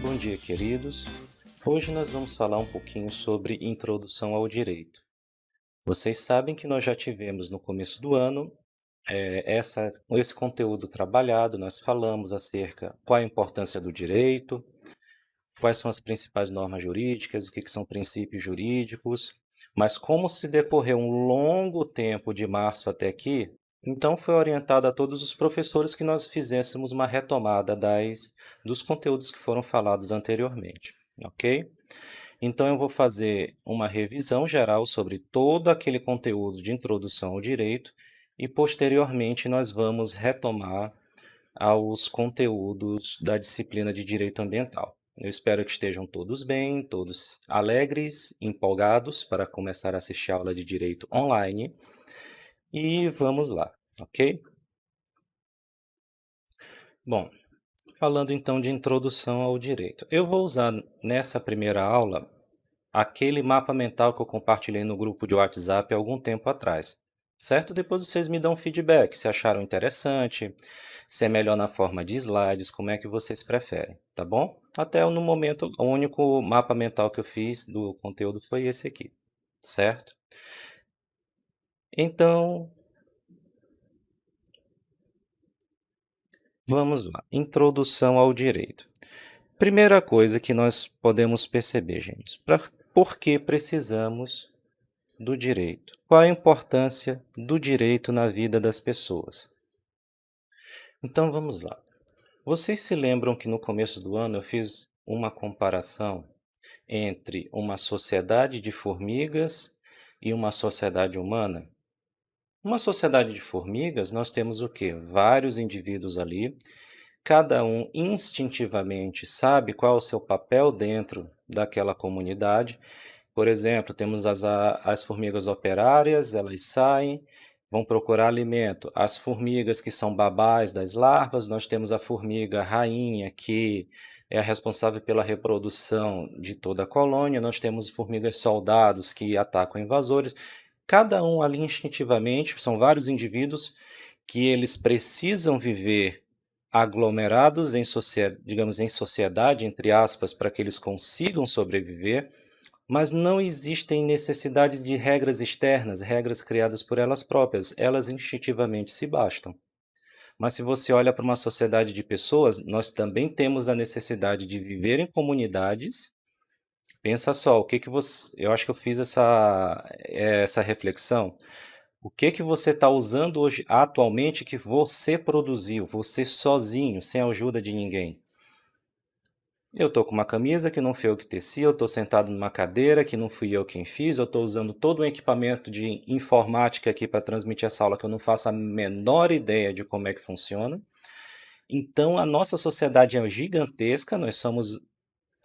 bom dia, queridos. Hoje nós vamos falar um pouquinho sobre introdução ao direito. Vocês sabem que nós já tivemos no começo do ano esse conteúdo trabalhado, nós falamos acerca qual a importância do direito, quais são as principais normas jurídicas, o que são princípios jurídicos, mas como se decorreu um longo tempo de março até aqui, então foi orientado a todos os professores que nós fizéssemos uma retomada dos conteúdos que foram falados anteriormente, ok? Então eu vou fazer uma revisão geral sobre todo aquele conteúdo de introdução ao direito e posteriormente nós vamos retomar aos conteúdos da disciplina de Direito Ambiental. Eu espero que estejam todos bem, todos alegres, empolgados para começar a assistir a aula de Direito online. E vamos lá, ok? Bom, falando então de introdução ao direito. Eu vou usar nessa primeira aula aquele mapa mental que eu compartilhei no grupo de WhatsApp há algum tempo atrás, certo? Depois vocês me dão feedback, se acharam interessante, se é melhor na forma de slides, como é que vocês preferem, tá bom? Até no momento, o único mapa mental que eu fiz do conteúdo foi esse aqui, certo? Então, vamos lá. Introdução ao direito. Primeira coisa que nós podemos perceber, gente, por que precisamos do direito? Qual a importância do direito na vida das pessoas? Então vamos lá. Vocês se lembram que no começo do ano eu fiz uma comparação entre uma sociedade de formigas e uma sociedade humana? Uma sociedade de formigas, nós temos o quê? Vários indivíduos ali, cada um instintivamente sabe qual é o seu papel dentro daquela comunidade. Por exemplo, temos as formigas operárias, elas saem, vão procurar alimento. As formigas que são babás das larvas, nós temos a formiga rainha, que é a responsável pela reprodução de toda a colônia, nós temos formigas soldados que atacam invasores. Cada um ali instintivamente, são vários indivíduos que eles precisam viver aglomerados digamos, em sociedade, entre aspas, para que eles consigam sobreviver, mas não existem necessidades de regras externas, regras criadas por elas próprias, elas instintivamente se bastam. Mas se você olha para uma sociedade de pessoas, nós também temos a necessidade de viver em comunidades. Pensa só, o que que você, eu acho que eu fiz essa reflexão. O que que você está usando hoje, atualmente, que você produziu, você sozinho, sem a ajuda de ninguém? Eu estou com uma camisa que não fui eu que teci, eu estou sentado numa cadeira que não fui eu quem fiz, eu estou usando todo um equipamento de informática aqui para transmitir essa aula que eu não faço a menor ideia de como é que funciona. Então, a nossa sociedade é gigantesca, nós somos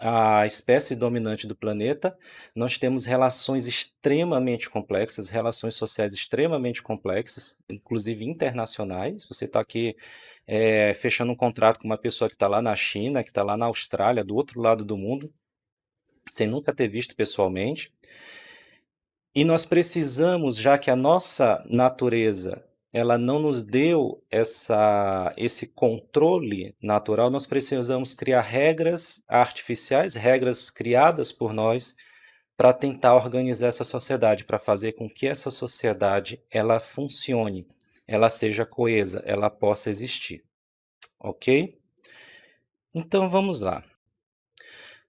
a espécie dominante do planeta, nós temos relações extremamente complexas, relações sociais extremamente complexas, inclusive internacionais. Você está aqui fechando um contrato com uma pessoa que está lá na China, que está lá na Austrália, do outro lado do mundo, sem nunca ter visto pessoalmente. E nós precisamos, já que a nossa natureza ela não nos deu esse controle natural, nós precisamos criar regras artificiais, regras criadas por nós, para tentar organizar essa sociedade, para fazer com que essa sociedade ela funcione, ela seja coesa, ela possa existir, ok? Então vamos lá.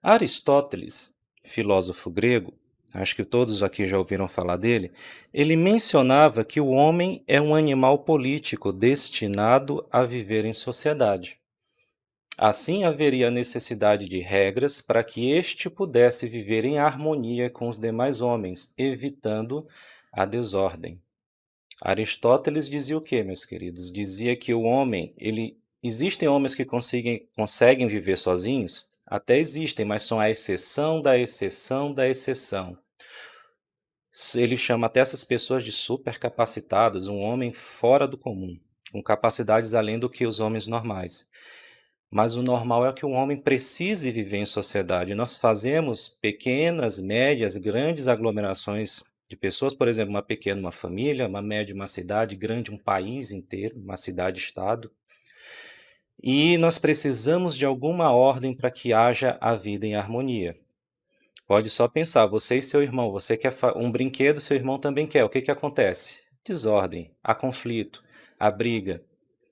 Aristóteles, filósofo grego, acho que todos aqui já ouviram falar dele, ele mencionava que o homem é um animal político destinado a viver em sociedade. Assim, haveria necessidade de regras para que este pudesse viver em harmonia com os demais homens, evitando a desordem. Aristóteles dizia o quê, meus queridos? Dizia que o homem, existem homens que conseguem viver sozinhos? Até existem, mas são a exceção da exceção da exceção. Ele chama até essas pessoas de supercapacitadas, um homem fora do comum, com capacidades além do que os homens normais. Mas o normal é que o homem precise viver em sociedade. Nós fazemos pequenas, médias, grandes aglomerações de pessoas, por exemplo, uma pequena, uma família, uma média, uma cidade, grande, um país inteiro, uma cidade-estado. E nós precisamos de alguma ordem para que haja a vida em harmonia. Pode só pensar, você e seu irmão, você quer um brinquedo, seu irmão também quer. O que que acontece? Desordem, há conflito, há briga.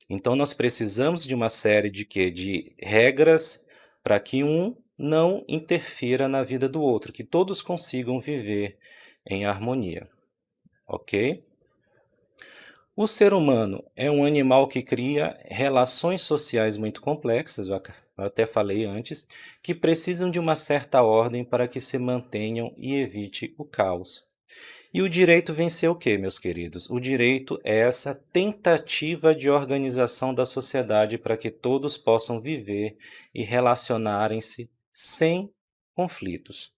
Então nós precisamos de uma série de quê? De regras para que um não interfira na vida do outro, que todos consigam viver em harmonia, ok? O ser humano é um animal que cria relações sociais muito complexas, eu até falei antes, que precisam de uma certa ordem para que se mantenham e evite o caos. E o direito vem ser o quê, meus queridos? O direito é essa tentativa de organização da sociedade para que todos possam viver e relacionarem-se sem conflitos.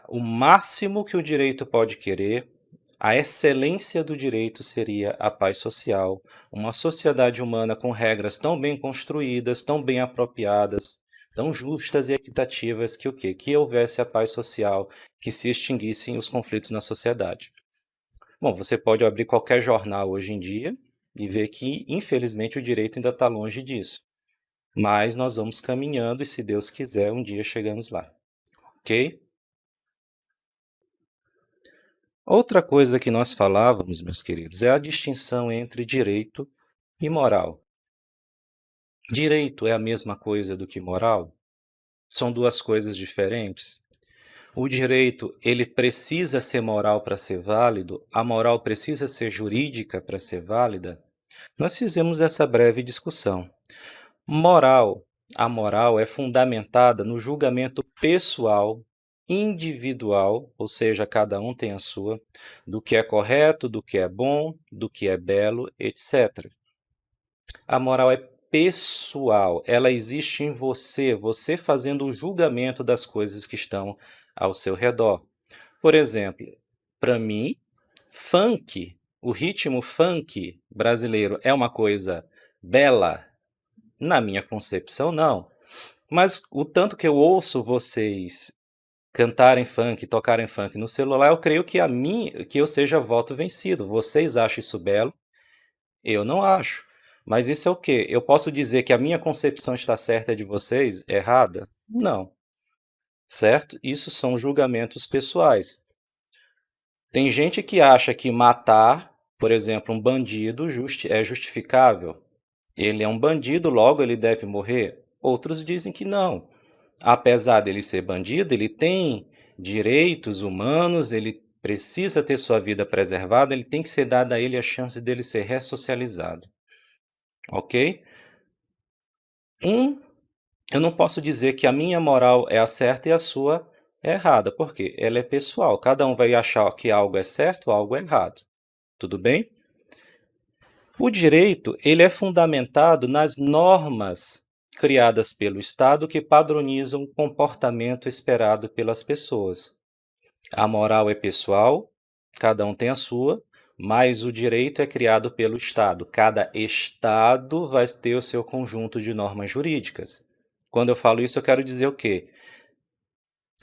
O máximo que o direito pode querer, a excelência do direito seria a paz social, uma sociedade humana com regras tão bem construídas, tão bem apropriadas, tão justas e equitativas que o quê? Que houvesse a paz social, que se extinguissem os conflitos na sociedade. Bom, você pode abrir qualquer jornal hoje em dia e ver que, infelizmente, o direito ainda está longe disso. Mas nós vamos caminhando e, se Deus quiser, um dia chegamos lá. Ok? Outra coisa que nós falávamos, meus queridos, é a distinção entre direito e moral. Direito é a mesma coisa do que moral? São duas coisas diferentes? O direito, ele precisa ser moral para ser válido? A moral precisa ser jurídica para ser válida? Nós fizemos essa breve discussão. A moral é fundamentada no julgamento pessoal, individual, ou seja, cada um tem a sua, do que é correto, do que é bom, do que é belo, etc. A moral é pessoal, ela existe em você fazendo o julgamento das coisas que estão ao seu redor. Por exemplo, para mim, o ritmo funk brasileiro é uma coisa bela? Na minha concepção, não. Mas o tanto que eu ouço vocês cantarem funk, tocarem funk no celular, eu creio que que eu seja voto vencido. Vocês acham isso belo? Eu não acho. Mas isso é o quê? Eu posso dizer que a minha concepção está certa e a de vocês errada? Não. Certo? Isso são julgamentos pessoais. Tem gente que acha que matar, por exemplo, um bandido é justificável. Ele é um bandido, logo ele deve morrer? Outros dizem que não. Apesar dele ser bandido, ele tem direitos humanos, ele precisa ter sua vida preservada, ele tem que ser dada a ele a chance dele ser ressocializado. Ok? Eu não posso dizer que a minha moral é a certa e a sua é errada, porque ela é pessoal. Cada um vai achar que algo é certo ou algo é errado. Tudo bem? O direito, ele é fundamentado nas normas criadas pelo Estado que padronizam o comportamento esperado pelas pessoas. A moral é pessoal, cada um tem a sua, mas o direito é criado pelo Estado. Cada Estado vai ter o seu conjunto de normas jurídicas. Quando eu falo isso, eu quero dizer o quê?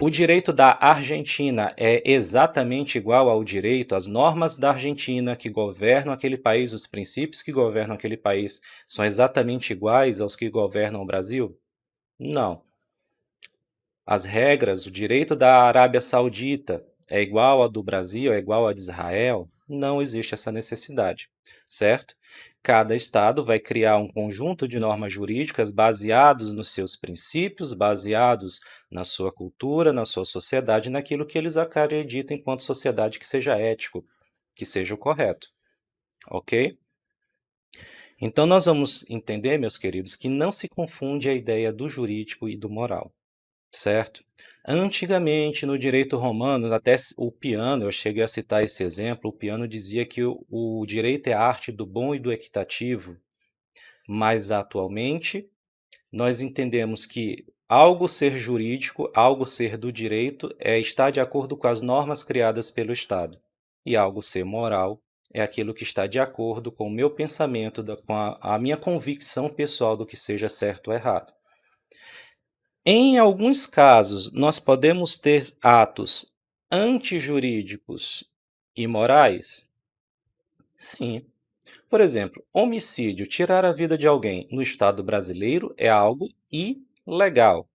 O direito da Argentina é exatamente igual ao direito, às normas da Argentina que governam aquele país, os princípios que governam aquele país são exatamente iguais aos que governam o Brasil? Não. As regras, o direito da Arábia Saudita é igual ao do Brasil, é igual ao de Israel? Não existe essa necessidade, certo? Cada estado vai criar um conjunto de normas jurídicas baseados nos seus princípios, baseados na sua cultura, na sua sociedade, naquilo que eles acreditam enquanto sociedade que seja ético, que seja o correto, ok? Então nós vamos entender, meus queridos, que não se confunde a ideia do jurídico e do moral. Certo? Antigamente, no direito romano, até o Piano, eu cheguei a citar esse exemplo, o Piano dizia que o direito é a arte do bom e do equitativo, mas atualmente nós entendemos que algo ser jurídico, algo ser do direito, é estar de acordo com as normas criadas pelo Estado, e algo ser moral é aquilo que está de acordo com o meu pensamento, com a minha convicção pessoal do que seja certo ou errado. Em alguns casos, nós podemos ter atos antijurídicos e morais? Sim. Por exemplo, homicídio, tirar a vida de alguém no Estado brasileiro é algo ilegal,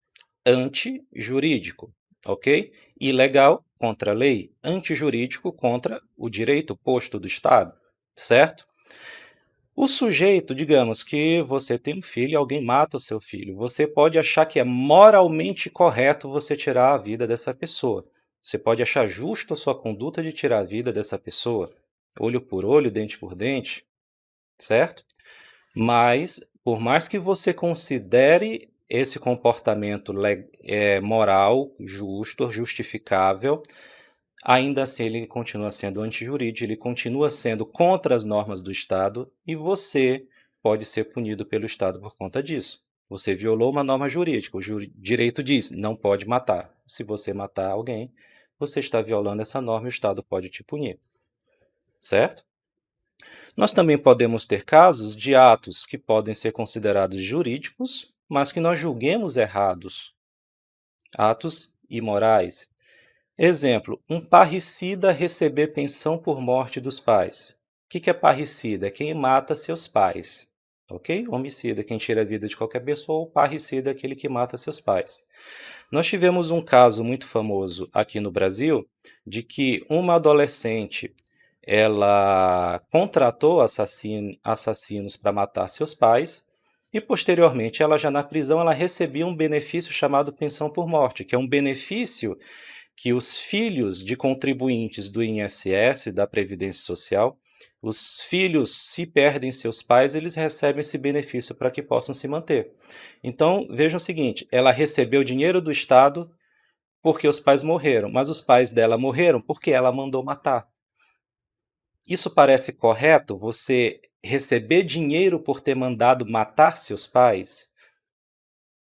antijurídico, ok? Ilegal contra a lei, antijurídico contra o direito posto do Estado, certo? O sujeito, digamos que você tem um filho e alguém mata o seu filho, você pode achar que é moralmente correto você tirar a vida dessa pessoa. Você pode achar justo a sua conduta de tirar a vida dessa pessoa, olho por olho, dente por dente, certo? Mas, por mais que você considere esse comportamento moral, justo, justificável, ainda assim ele continua sendo antijurídico, ele continua sendo contra as normas do Estado e você pode ser punido pelo Estado por conta disso. Você violou uma norma jurídica, o direito diz, não pode matar. Se você matar alguém, você está violando essa norma e o Estado pode te punir, certo? Nós também podemos ter casos de atos que podem ser considerados jurídicos, mas que nós julguemos errados, atos imorais. Exemplo, um parricida receber pensão por morte dos pais. O que é parricida? É quem mata seus pais, ok? Homicida, quem tira a vida de qualquer pessoa, ou parricida é aquele que mata seus pais. Nós tivemos um caso muito famoso aqui no Brasil, de que uma adolescente, ela contratou assassinos para matar seus pais, e posteriormente, ela já na prisão, ela recebia um benefício chamado pensão por morte, que é um benefício que os filhos de contribuintes do INSS, da Previdência Social, os filhos, se perdem seus pais, eles recebem esse benefício para que possam se manter. Então, vejam o seguinte, ela recebeu dinheiro do Estado porque os pais morreram, mas os pais dela morreram porque ela mandou matar. Isso parece correto? Você receber dinheiro por ter mandado matar seus pais?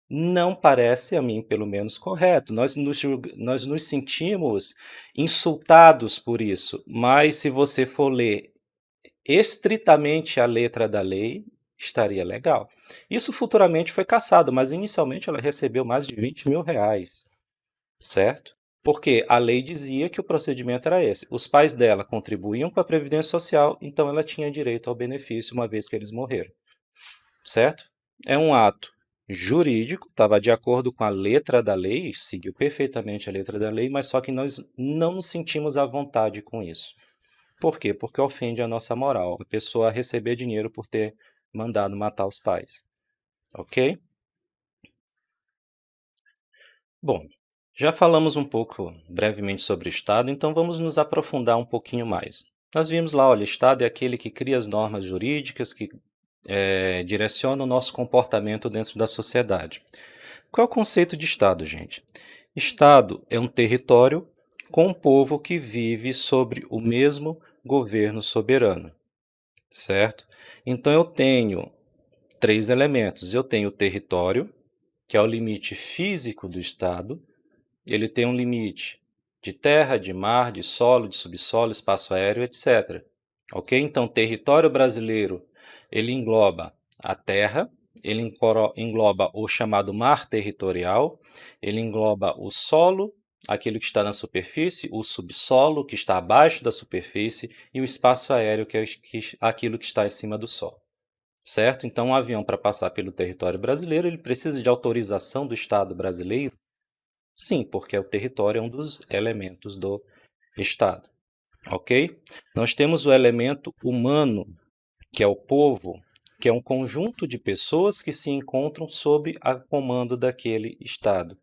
Não parece, a mim pelo menos, correto. Nós nos sentimos insultados por isso, mas se você for ler estritamente a letra da lei, estaria legal. Isso futuramente foi cassado, mas inicialmente ela recebeu mais de 20 mil reais, certo? Porque a lei dizia que o procedimento era esse. Os pais dela contribuíam com a Previdência Social, então ela tinha direito ao benefício uma vez que eles morreram, certo? É um ato jurídico, estava de acordo com a letra da lei, seguiu perfeitamente a letra da lei, mas só que nós não nos sentimos à vontade com isso. Por quê? Porque ofende a nossa moral, a pessoa receber dinheiro por ter mandado matar os pais, ok? Bom, já falamos um pouco brevemente sobre o Estado, então vamos nos aprofundar um pouquinho mais. Nós vimos lá, olha, o Estado é aquele que cria as normas jurídicas, que direciona o nosso comportamento dentro da sociedade. Qual é o conceito de Estado, gente? Estado é um território com um povo que vive sobre o mesmo governo soberano, certo? Então eu tenho três elementos. Eu tenho o território, que é o limite físico do Estado. Ele tem um limite de terra, de mar, de solo, de subsolo, espaço aéreo, etc. Ok? Então, o território brasileiro, ele engloba a terra, ele engloba o chamado mar territorial, ele engloba o solo, aquilo que está na superfície, o subsolo, que está abaixo da superfície, e o espaço aéreo, que é aquilo que está em cima do solo. Certo? Então, um avião, para passar pelo território brasileiro, ele precisa de autorização do Estado brasileiro? Sim, porque o território é um dos elementos do Estado. Ok? Nós temos o elemento humano, que é o povo, que é um conjunto de pessoas que se encontram sob o comando daquele Estado,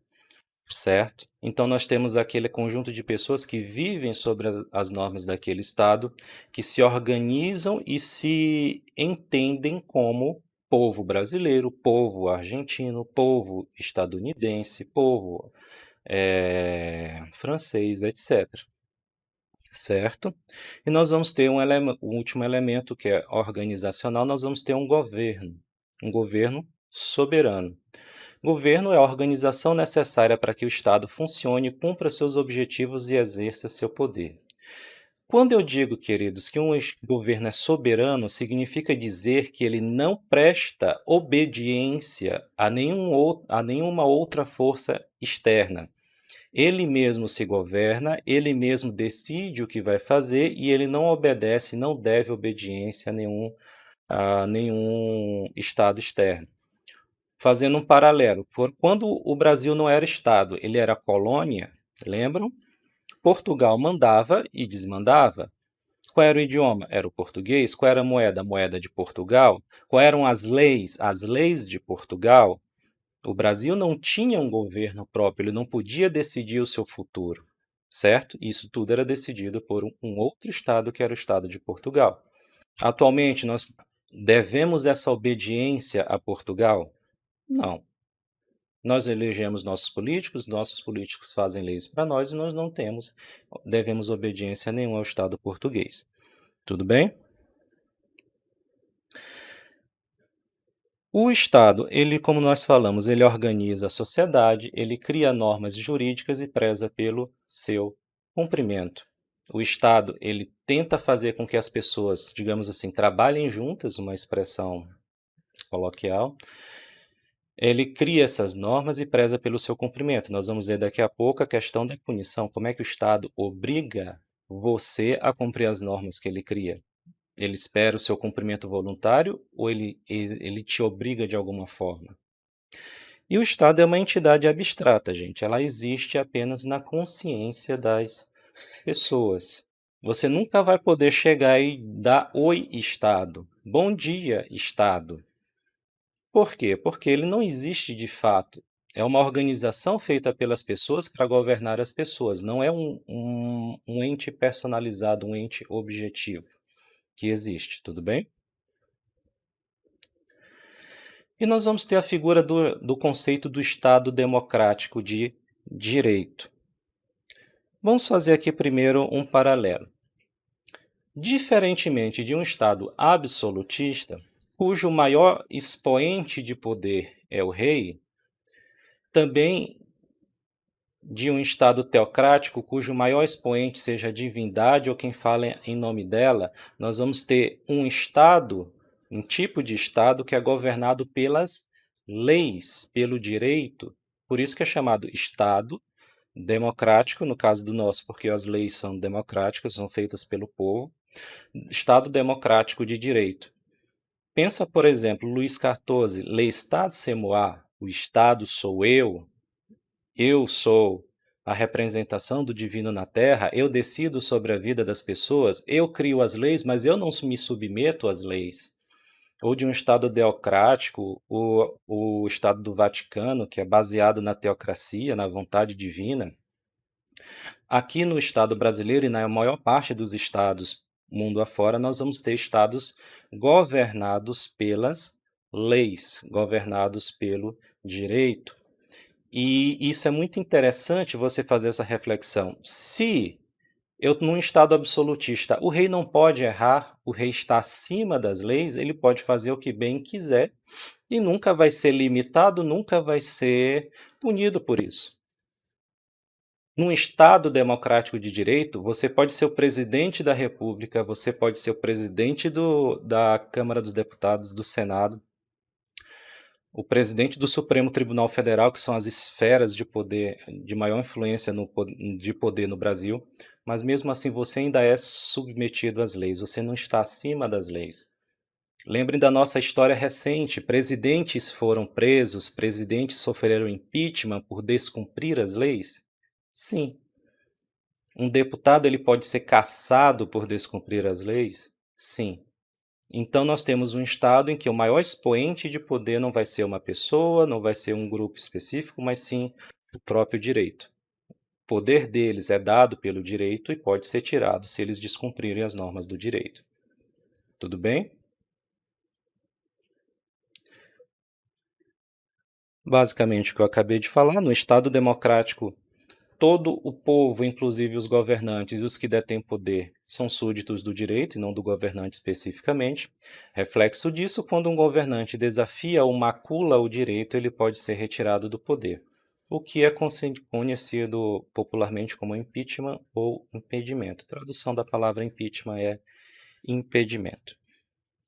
certo? Então, nós temos aquele conjunto de pessoas que vivem sobre as normas daquele Estado, que se organizam e se entendem como povo brasileiro, povo argentino, povo estadunidense, povo francês, etc. Certo? E nós vamos ter o último elemento, que é organizacional, nós vamos ter um governo soberano. Governo é a organização necessária para que o Estado funcione, cumpra seus objetivos e exerça seu poder. Quando eu digo, queridos, que um governo é soberano, significa dizer que ele não presta obediência a nenhuma outra força externa. Ele mesmo se governa, ele mesmo decide o que vai fazer e ele não obedece, não deve obediência a nenhum Estado externo. Fazendo um paralelo, quando o Brasil não era Estado, ele era colônia, lembram? Portugal mandava e desmandava. Qual era o idioma? Era o português. Qual era a moeda? A moeda de Portugal. Quais eram as leis? As leis de Portugal. O Brasil não tinha um governo próprio, ele não podia decidir o seu futuro, certo? Isso tudo era decidido por um outro Estado, que era o Estado de Portugal. Atualmente, nós devemos essa obediência a Portugal? Não. Nós elegemos nossos políticos fazem leis para nós e nós não devemos obediência nenhuma ao Estado português. Tudo bem? O Estado, ele, como nós falamos, ele organiza a sociedade, ele cria normas jurídicas e preza pelo seu cumprimento. O Estado, ele tenta fazer com que as pessoas, digamos assim, trabalhem juntas, uma expressão coloquial. Ele cria essas normas e preza pelo seu cumprimento. Nós vamos ver daqui a pouco a questão da punição. Como é que o Estado obriga você a cumprir as normas que ele cria? Ele espera o seu cumprimento voluntário ou ele te obriga de alguma forma? E o Estado é uma entidade abstrata, gente. Ela existe apenas na consciência das pessoas. Você nunca vai poder chegar e dar oi, Estado. Bom dia, Estado. Por quê? Porque ele não existe de fato. É uma organização feita pelas pessoas para governar as pessoas. Não é um ente personalizado, um ente objetivo que existe, tudo bem? E nós vamos ter a figura do conceito do Estado democrático de direito. Vamos fazer aqui primeiro um paralelo. Diferentemente de um Estado absolutista, cujo maior expoente de poder é o rei, também de um Estado teocrático, cujo maior expoente seja a divindade ou quem fala em nome dela, nós vamos ter um Estado, um tipo de Estado que é governado pelas leis, pelo direito, por isso que é chamado Estado democrático, no caso do nosso, porque as leis são democráticas, são feitas pelo povo, Estado democrático de direito. Pensa, por exemplo, Luís XIV, l'estat c'est moi, o Estado sou eu sou a representação do divino na Terra, eu decido sobre a vida das pessoas, eu crio as leis, mas eu não me submeto às leis. Ou de um Estado teocrático, o Estado do Vaticano, que é baseado na teocracia, na vontade divina. Aqui no Estado brasileiro e na maior parte dos estados mundo afora, nós vamos ter estados governados pelas leis, governados pelo direito. E isso é muito interessante você fazer essa reflexão. Se eu, num Estado absolutista, o rei não pode errar, o rei está acima das leis, ele pode fazer o que bem quiser e nunca vai ser limitado, nunca vai ser punido por isso. Num Estado democrático de direito, você pode ser o presidente da República, você pode ser o presidente da Câmara dos Deputados, do Senado, o presidente do Supremo Tribunal Federal, que são as esferas de poder, de maior influência de poder no Brasil, mas mesmo assim você ainda é submetido às leis, você não está acima das leis. Lembrem da nossa história recente, presidentes foram presos, presidentes sofreram impeachment por descumprir as leis? Sim. Um deputado ele pode ser cassado por descumprir as leis? Sim. Então nós temos um Estado em que o maior expoente de poder não vai ser uma pessoa, não vai ser um grupo específico, mas sim o próprio direito. O poder deles é dado pelo direito e pode ser tirado se eles descumprirem as normas do direito. Tudo bem? Basicamente o que eu acabei de falar, no Estado democrático todo o povo, inclusive os governantes e os que detêm poder, são súditos do direito e não do governante especificamente. Reflexo disso, quando um governante desafia ou macula o direito, ele pode ser retirado do poder, o que é conhecido popularmente como impeachment ou impedimento. A tradução da palavra impeachment é impedimento,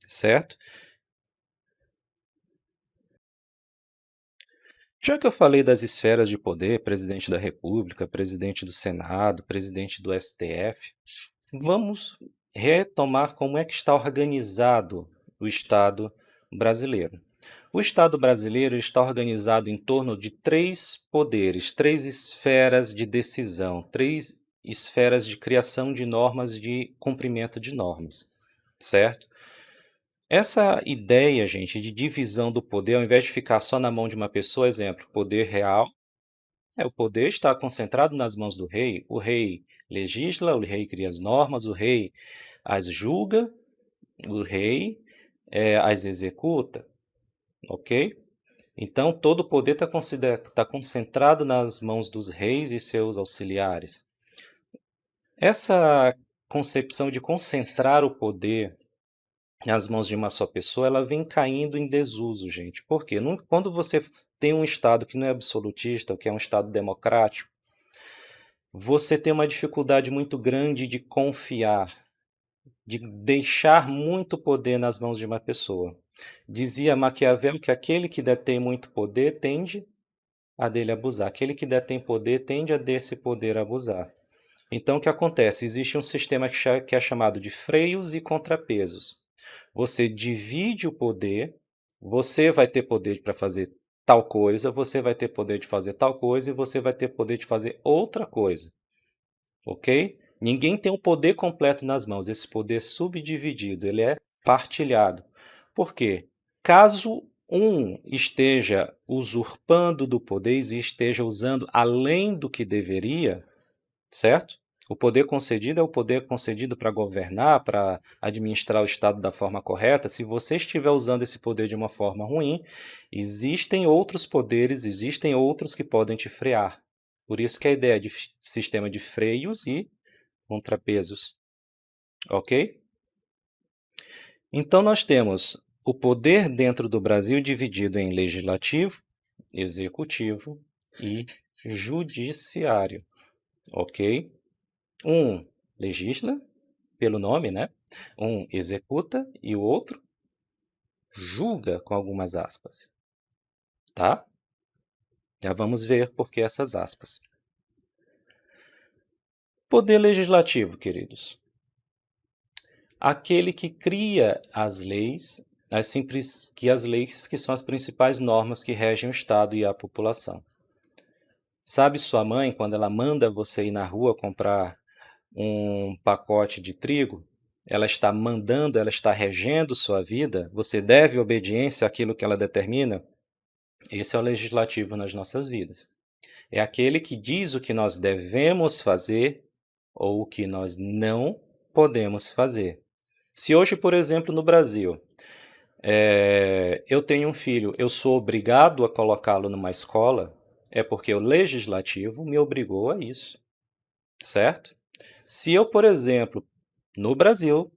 certo? Já que eu falei das esferas de poder, presidente da República, presidente do Senado, presidente do STF, vamos retomar como é que está organizado o Estado brasileiro. O Estado brasileiro está organizado em torno de três poderes, três esferas de decisão, três esferas de criação de normas, de cumprimento de normas, certo? Essa ideia, gente, de divisão do poder, ao invés de ficar só na mão de uma pessoa, exemplo, poder real, o poder está concentrado nas mãos do rei. O rei legisla, o rei cria as normas, o rei as julga, o rei as executa, ok? Então, todo o poder está concentrado nas mãos dos reis e seus auxiliares. Essa concepção de concentrar o poder nas mãos de uma só pessoa, ela vem caindo em desuso, gente. Por quê? Quando você tem um Estado que não é absolutista, que é um Estado democrático, você tem uma dificuldade muito grande de confiar, de deixar muito poder nas mãos de uma pessoa. Dizia Maquiavel que aquele que detém muito poder tende a dele abusar. Aquele que detém poder tende a desse poder abusar. Então, o que acontece? Existe um sistema que é chamado de freios e contrapesos. Você divide o poder, você vai ter poder para fazer tal coisa, você vai ter poder de fazer tal coisa e você vai ter poder de fazer outra coisa. Ok? Ninguém tem o poder completo nas mãos. Esse poder subdividido, ele é partilhado. Por quê? Caso um esteja usurpando do poder e esteja usando além do que deveria, certo? O poder concedido é o poder concedido para governar, para administrar o Estado da forma correta. Se você estiver usando esse poder de uma forma ruim, existem outros poderes, existem outros que podem te frear. Por isso que a ideia de sistema de freios e contrapesos, ok? Então nós temos o poder dentro do Brasil dividido em legislativo, executivo e judiciário, ok? Um legisla, pelo nome, né? Um executa e o outro julga, com algumas aspas, tá? Já vamos ver por que essas aspas. Poder legislativo, queridos. Aquele que cria as leis, as leis que são as principais normas que regem o Estado e a população. Sabe sua mãe, quando ela manda você ir na rua comprar um pacote de trigo, ela está mandando, ela está regendo sua vida, você deve obediência àquilo que ela determina? Esse é o legislativo nas nossas vidas. É aquele que diz o que nós devemos fazer ou o que nós não podemos fazer. Se hoje, por exemplo, no Brasil, eu tenho um filho, eu sou obrigado a colocá-lo numa escola, é porque o legislativo me obrigou a isso, certo? Se eu, por exemplo, no Brasil,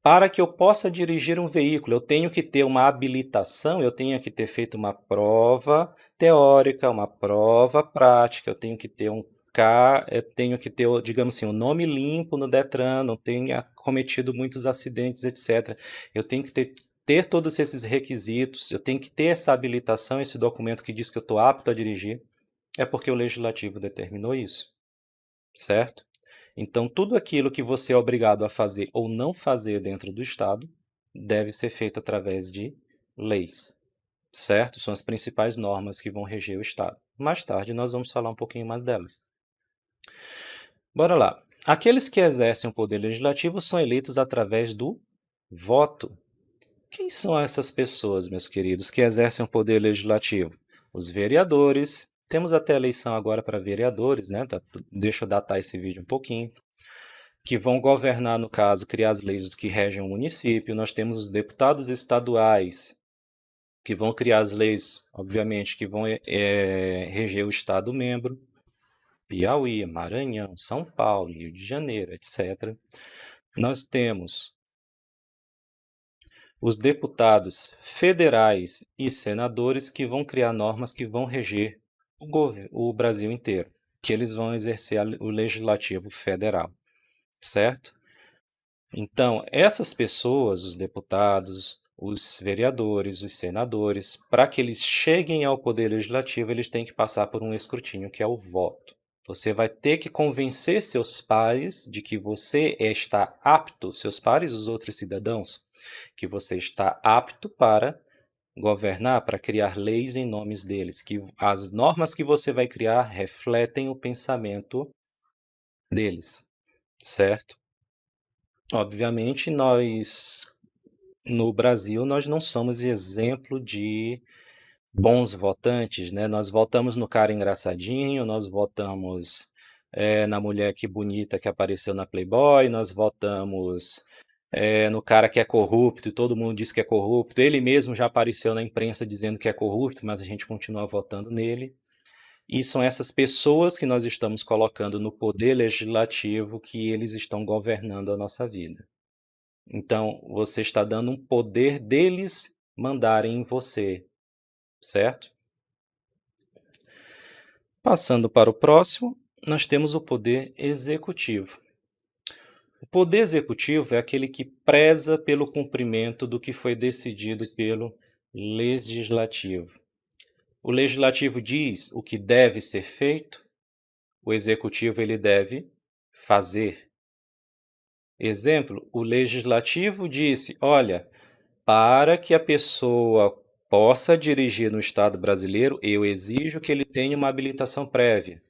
para que eu possa dirigir um veículo, eu tenho que ter uma habilitação, eu tenho que ter feito uma prova teórica, uma prova prática, eu tenho que ter eu tenho que ter, digamos assim, um nome limpo no Detran, não tenha cometido muitos acidentes, etc. Eu tenho que ter todos esses requisitos, eu tenho que ter essa habilitação, esse documento que diz que eu estou apto a dirigir, é porque o legislativo determinou isso, certo? Então, tudo aquilo que você é obrigado a fazer ou não fazer dentro do Estado deve ser feito através de leis, certo? São as principais normas que vão reger o Estado. Mais tarde nós vamos falar um pouquinho mais delas. Bora lá. Aqueles que exercem o poder legislativo são eleitos através do voto. Quem são essas pessoas, meus queridos, que exercem o poder legislativo? Os vereadores. Temos até eleição agora para vereadores, né? Deixa eu datar esse vídeo um pouquinho. Que vão governar, no caso, criar as leis que regem o município. Nós temos os deputados estaduais, que vão criar as leis, obviamente, que vão reger o Estado membro. Piauí, Maranhão, São Paulo, Rio de Janeiro, etc. Nós temos os deputados federais e senadores que vão criar normas que vão reger o Brasil inteiro, que eles vão exercer o legislativo federal, certo? Então, essas pessoas, os deputados, os vereadores, os senadores, para que eles cheguem ao poder legislativo, eles têm que passar por um escrutínio, que é o voto. Você vai ter que convencer seus pares de que você está apto, seus pares, os outros cidadãos, que você está apto para governar, para criar leis em nomes deles, que as normas que você vai criar refletem o pensamento deles, certo? Obviamente, nós, no Brasil, nós não somos exemplo de bons votantes, né? Nós votamos no cara engraçadinho, nós votamos na mulher que bonita que apareceu na Playboy, nós votamos no cara que é corrupto, e todo mundo diz que é corrupto. Ele mesmo já apareceu na imprensa dizendo que é corrupto, mas a gente continua votando nele. E são essas pessoas que nós estamos colocando no poder legislativo que eles estão governando a nossa vida. Então, você está dando um poder deles mandarem em você, certo? Passando para o próximo, nós temos o poder executivo. O poder executivo é aquele que preza pelo cumprimento do que foi decidido pelo legislativo. O legislativo diz o que deve ser feito, o executivo ele deve fazer. Exemplo, o legislativo disse: olha, para que a pessoa possa dirigir no Estado brasileiro, eu exijo que ele tenha uma habilitação prévia.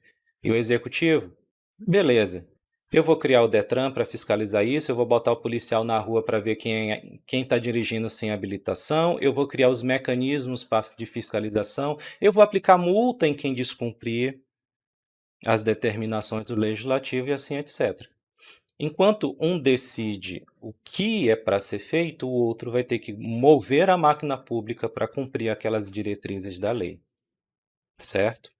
E o executivo? Beleza. Eu vou criar o Detran para fiscalizar isso, eu vou botar o policial na rua para ver quem está dirigindo sem habilitação, eu vou criar os mecanismos de fiscalização, eu vou aplicar multa em quem descumprir as determinações do legislativo e assim etc. Enquanto um decide o que é para ser feito, o outro vai ter que mover a máquina pública para cumprir aquelas diretrizes da lei, certo?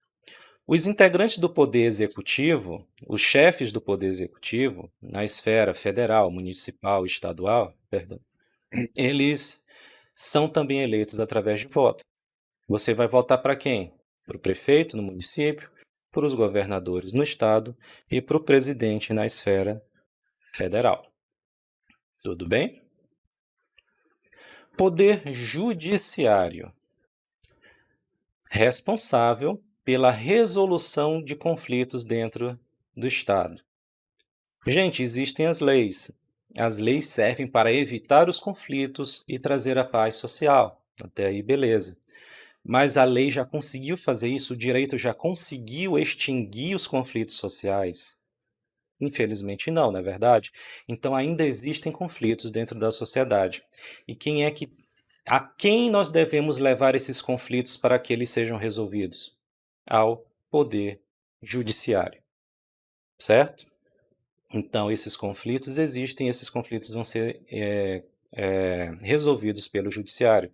Os integrantes do Poder Executivo, os chefes do Poder Executivo, na esfera federal, municipal, estadual, perdão, eles são também eleitos através de voto. Você vai votar para quem? Para o prefeito no município, para os governadores no estado e para o presidente na esfera federal. Tudo bem? Poder Judiciário. Responsável pela resolução de conflitos dentro do Estado. Gente, existem as leis. As leis servem para evitar os conflitos e trazer a paz social. Até aí, beleza. Mas a lei já conseguiu fazer isso, o direito já conseguiu extinguir os conflitos sociais? Infelizmente não, não é verdade? Então ainda existem conflitos dentro da sociedade. E a quem nós devemos levar esses conflitos para que eles sejam resolvidos? Ao Poder Judiciário, certo? Então, esses conflitos existem, esses conflitos vão ser resolvidos pelo Judiciário.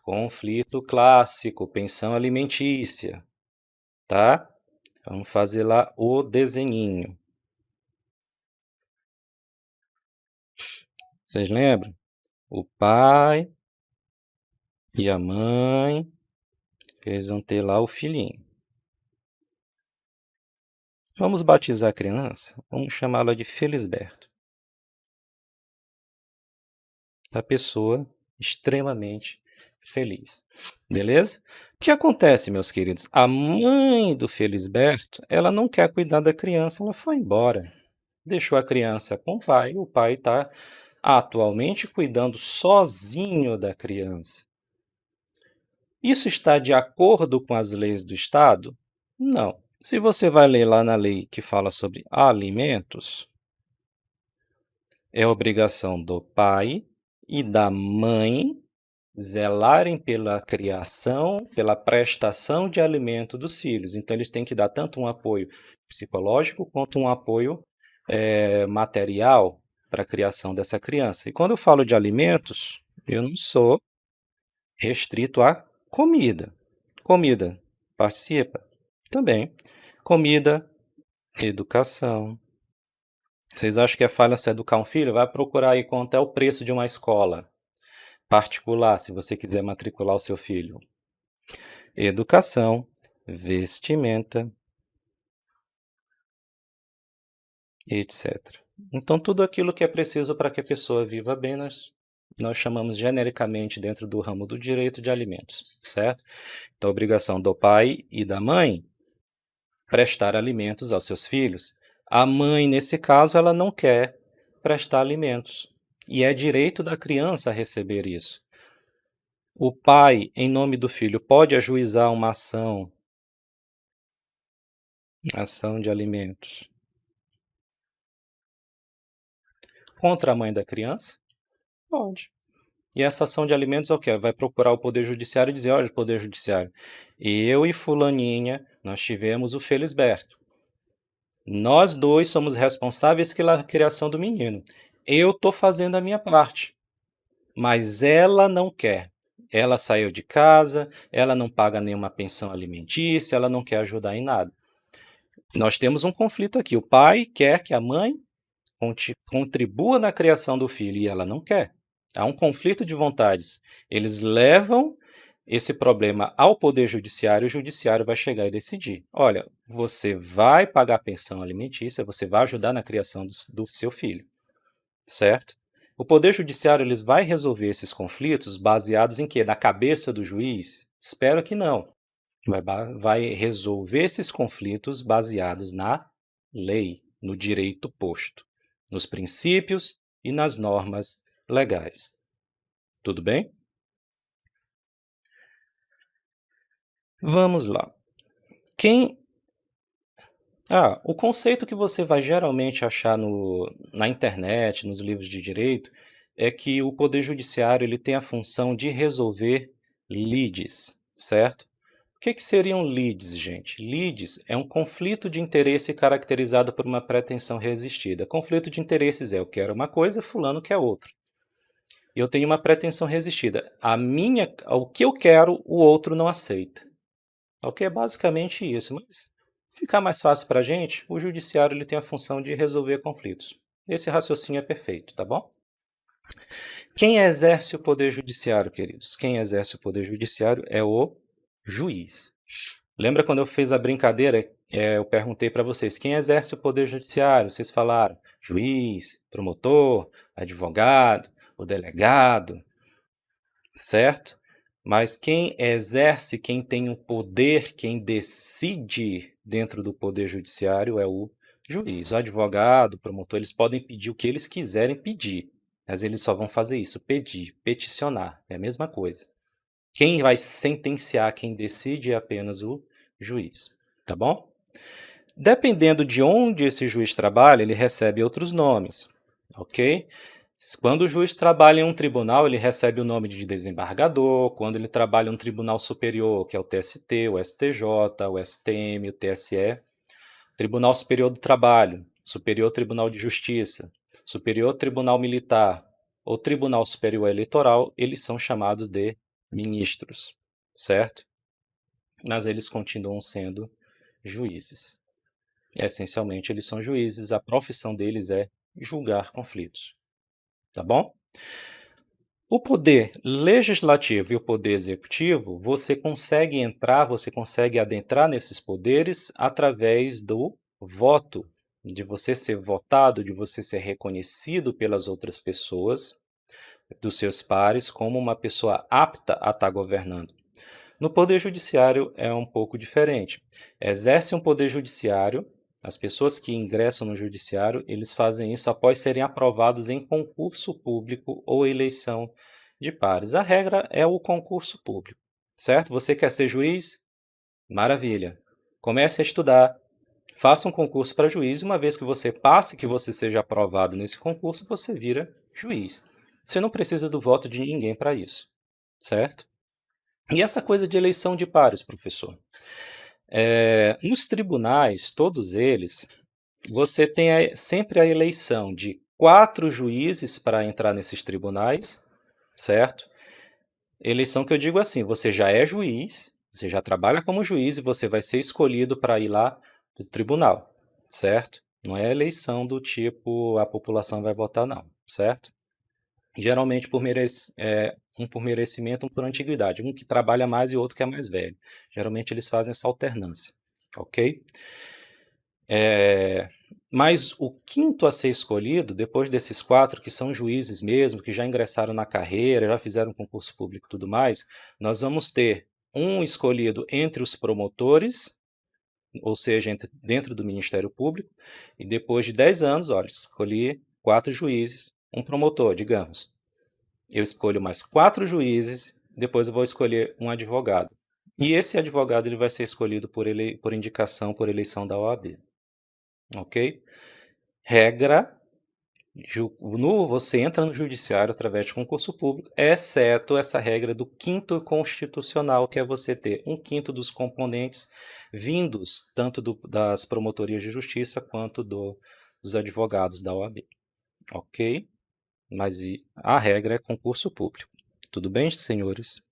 Conflito clássico, pensão alimentícia, tá? Vamos fazer lá o desenhinho. Vocês lembram? O pai e a mãe, eles vão ter lá o filhinho. Vamos batizar a criança? Vamos chamá-la de Felisberto. A pessoa extremamente feliz. Beleza? O que acontece, meus queridos? A mãe do Felisberto, ela não quer cuidar da criança, ela foi embora. Deixou a criança com o pai está atualmente cuidando sozinho da criança. Isso está de acordo com as leis do Estado? Não. Se você vai ler lá na lei que fala sobre alimentos, é obrigação do pai e da mãe zelarem pela criação, pela prestação de alimento dos filhos. Então, eles têm que dar tanto um apoio psicológico quanto um apoio material para a criação dessa criança. E quando eu falo de alimentos, eu não sou restrito a comida. Comida participa? Também. Comida, educação. Vocês acham que é falha se educar um filho? Vai procurar aí quanto é o preço de uma escola particular, se você quiser matricular o seu filho. Educação, vestimenta, etc. Então, tudo aquilo que é preciso para que a pessoa viva bem, nós nós chamamos genericamente dentro do ramo do direito de alimentos, certo? Então, a obrigação do pai e da mãe prestar alimentos aos seus filhos. A mãe, nesse caso, ela não quer prestar alimentos. E é direito da criança receber isso. O pai, em nome do filho, pode ajuizar uma ação de alimentos contra a mãe da criança? Pode. E essa ação de alimentos é o quê? Vai procurar o Poder Judiciário e dizer, olha, Poder Judiciário, eu e fulaninha, nós tivemos o Felisberto. Nós dois somos responsáveis pela criação do menino. Eu estou fazendo a minha parte, mas ela não quer. Ela saiu de casa, ela não paga nenhuma pensão alimentícia, ela não quer ajudar em nada. Nós temos um conflito aqui. O pai quer que a mãe contribua na criação do filho e ela não quer. Há um conflito de vontades. Eles levam esse problema ao Poder Judiciário, o Judiciário vai chegar e decidir. Olha, você vai pagar pensão alimentícia, você vai ajudar na criação do seu filho, certo? O Poder Judiciário eles vai resolver esses conflitos baseados em quê? Na cabeça do juiz? Espero que não. Vai resolver esses conflitos baseados na lei, no direito posto, nos princípios e nas normas legais. Tudo bem? Vamos lá. O conceito que você vai geralmente achar na internet, nos livros de direito, é que o Poder Judiciário ele tem a função de resolver lides, certo? O que seriam lides, gente? Lides é um conflito de interesse caracterizado por uma pretensão resistida. Conflito de interesses é eu quero uma coisa, fulano quer outra. Eu tenho uma pretensão resistida. O que eu quero, o outro não aceita. Ok? É basicamente isso, mas ficar mais fácil para a gente, o judiciário ele tem a função de resolver conflitos. Esse raciocínio é perfeito, tá bom? Quem exerce o poder judiciário, queridos? Quem exerce o poder judiciário é o juiz. Lembra quando eu fiz a brincadeira? Eu perguntei para vocês, quem exerce o poder judiciário? Vocês falaram juiz, promotor, advogado, o delegado, certo? Mas quem exerce, quem tem o poder, quem decide dentro do poder judiciário é o juiz. O advogado, o promotor, eles podem pedir o que eles quiserem pedir, mas eles só vão fazer isso, pedir, peticionar, é a mesma coisa. Quem vai sentenciar, quem decide é apenas o juiz, tá bom? Dependendo de onde esse juiz trabalha, ele recebe outros nomes, ok? Quando o juiz trabalha em um tribunal, ele recebe o nome de desembargador. Quando ele trabalha em um tribunal superior, que é o TST, o STJ, o STM, o TSE. Tribunal Superior do Trabalho, Superior Tribunal de Justiça, Superior Tribunal Militar ou Tribunal Superior Eleitoral, eles são chamados de ministros, certo? Mas eles continuam sendo juízes. Essencialmente, eles são juízes, a profissão deles é julgar conflitos. Tá bom? O poder legislativo e o poder executivo, você consegue adentrar nesses poderes através do voto, de você ser votado, de você ser reconhecido pelas outras pessoas, dos seus pares, como uma pessoa apta a estar governando. No poder judiciário é um pouco diferente. Exerce um poder judiciário, as pessoas que ingressam no judiciário, eles fazem isso após serem aprovados em concurso público ou eleição de pares. A regra é o concurso público, certo? Você quer ser juiz? Maravilha. Comece a estudar, faça um concurso para juiz, e uma vez que você passe, que você seja aprovado nesse concurso, você vira juiz. Você não precisa do voto de ninguém para isso, certo? E essa coisa de eleição de pares, professor? Nos tribunais, todos eles, você tem sempre a eleição de 4 juízes para entrar nesses tribunais, certo? Eleição que eu digo assim, você já é juiz, você já trabalha como juiz e você vai ser escolhido para ir lá para o tribunal, certo? Não é eleição do tipo a população vai votar, não, certo? Geralmente um por merecimento, um por antiguidade. Um que trabalha mais e outro que é mais velho. Geralmente eles fazem essa alternância, ok? Mas o quinto a ser escolhido, depois desses 4 que são juízes mesmo, que já ingressaram na carreira, já fizeram concurso público e tudo mais, nós vamos ter um escolhido entre os promotores, ou seja, dentro do Ministério Público, e depois de 10 anos, olha, escolhi 4 juízes, um promotor, digamos. Eu escolho mais 4 juízes, depois eu vou escolher um advogado. E esse advogado ele vai ser escolhido por indicação, por eleição da OAB. Ok? Regra, você entra no judiciário através de concurso público, exceto essa regra do quinto constitucional, que é você ter um quinto dos componentes vindos tanto das promotorias de justiça quanto dos advogados da OAB. Ok? Mas a regra é concurso público. Tudo bem, senhores?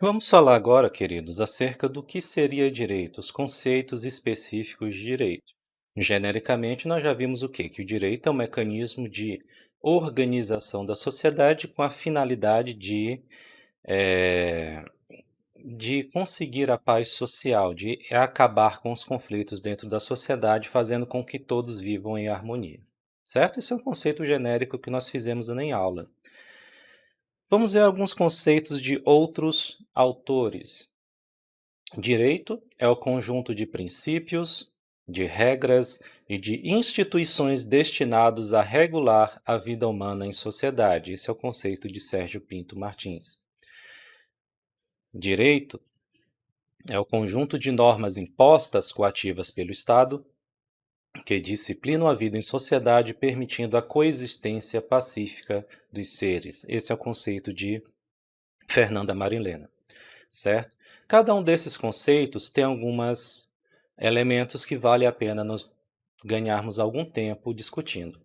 Vamos falar agora, queridos, acerca do que seria direito, os conceitos específicos de direito. Genericamente, nós já vimos o quê? Que o direito é um mecanismo de organização da sociedade com a finalidade eh, de conseguir a paz social, de acabar com os conflitos dentro da sociedade, fazendo com que todos vivam em harmonia. Certo? Esse é um conceito genérico que nós fizemos em aula. Vamos ver alguns conceitos de outros autores. Direito é o conjunto de princípios, de regras e de instituições destinados a regular a vida humana em sociedade. Esse é o conceito de Sérgio Pinto Martins. Direito é o conjunto de normas impostas coativas pelo Estado que disciplinam a vida em sociedade, permitindo a coexistência pacífica dos seres. Esse é o conceito de Fernanda Marilena, certo? Cada um desses conceitos tem alguns elementos que vale a pena nós ganharmos algum tempo discutindo.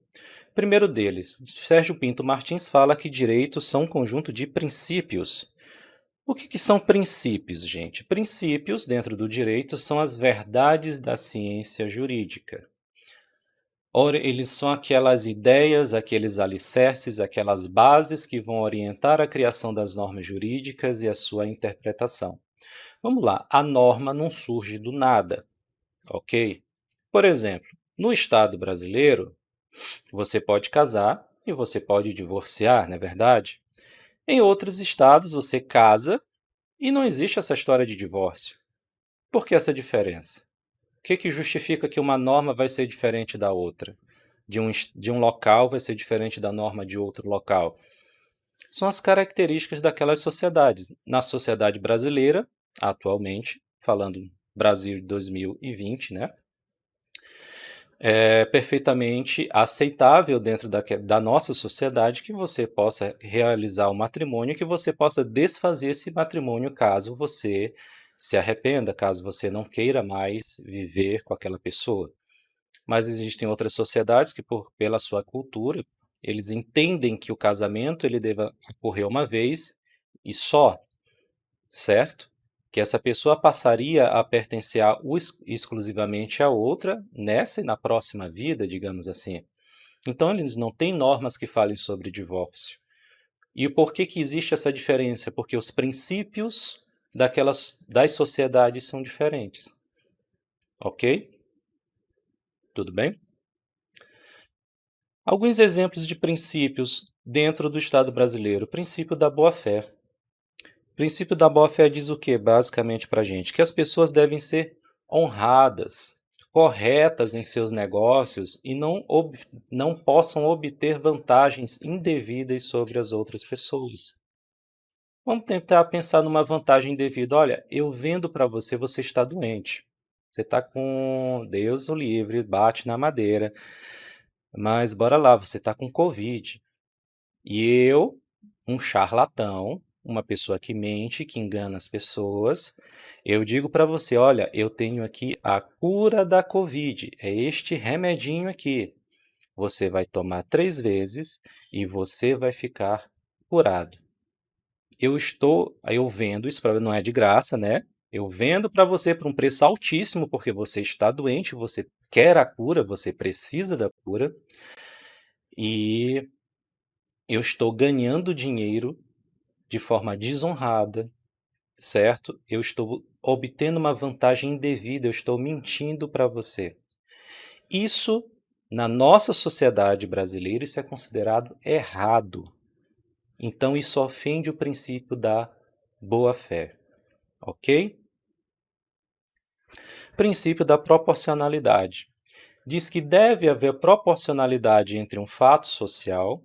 Primeiro deles, Sérgio Pinto Martins fala que direitos são um conjunto de princípios. O que são princípios, gente? Princípios, dentro do direito, são as verdades da ciência jurídica. Ora, eles são aquelas ideias, aqueles alicerces, aquelas bases que vão orientar a criação das normas jurídicas e a sua interpretação. Vamos lá, a norma não surge do nada, ok? Por exemplo, no Estado brasileiro, você pode casar e você pode divorciar, não é verdade? Em outros estados, você casa e não existe essa história de divórcio. Por que essa diferença? O que justifica que uma norma vai ser diferente da outra? De um local vai ser diferente da norma de outro local? São as características daquelas sociedades. Na sociedade brasileira, atualmente, falando Brasil de 2020, né? É perfeitamente aceitável dentro da nossa sociedade que você possa realizar o matrimônio, que você possa desfazer esse matrimônio caso você se arrependa, caso você não queira mais viver com aquela pessoa. Mas existem outras sociedades que, pela sua cultura, eles entendem que o casamento ele deva ocorrer uma vez e só, certo? Que essa pessoa passaria a pertencer exclusivamente a outra nessa e na próxima vida, digamos assim. Então, eles não têm normas que falem sobre divórcio. E por que existe essa diferença? Porque os princípios das sociedades são diferentes. Ok? Tudo bem? Alguns exemplos de princípios dentro do Estado brasileiro. O princípio da boa-fé. O princípio da boa-fé diz o que, basicamente, para a gente? Que as pessoas devem ser honradas, corretas em seus negócios e não possam obter vantagens indevidas sobre as outras pessoas. Vamos tentar pensar numa vantagem indevida. Olha, eu vendo para você, você está doente. Você está com Deus o livre, bate na madeira. Mas bora lá, você está com Covid. E eu, um charlatão, uma pessoa que mente, que engana as pessoas, eu digo para você, olha, eu tenho aqui a cura da Covid, é este remedinho aqui. Você vai tomar 3 vezes e você vai ficar curado. Eu vendo isso para não é de graça, né? Eu vendo para você por um preço altíssimo, porque você está doente, você quer a cura, você precisa da cura, e eu estou ganhando dinheiro de forma desonrada, certo? Eu estou obtendo uma vantagem indevida, eu estou mentindo para você. Isso, na nossa sociedade brasileira, isso é considerado errado. Então, isso ofende o princípio da boa-fé, ok? Princípio da proporcionalidade. Diz que deve haver proporcionalidade entre um fato social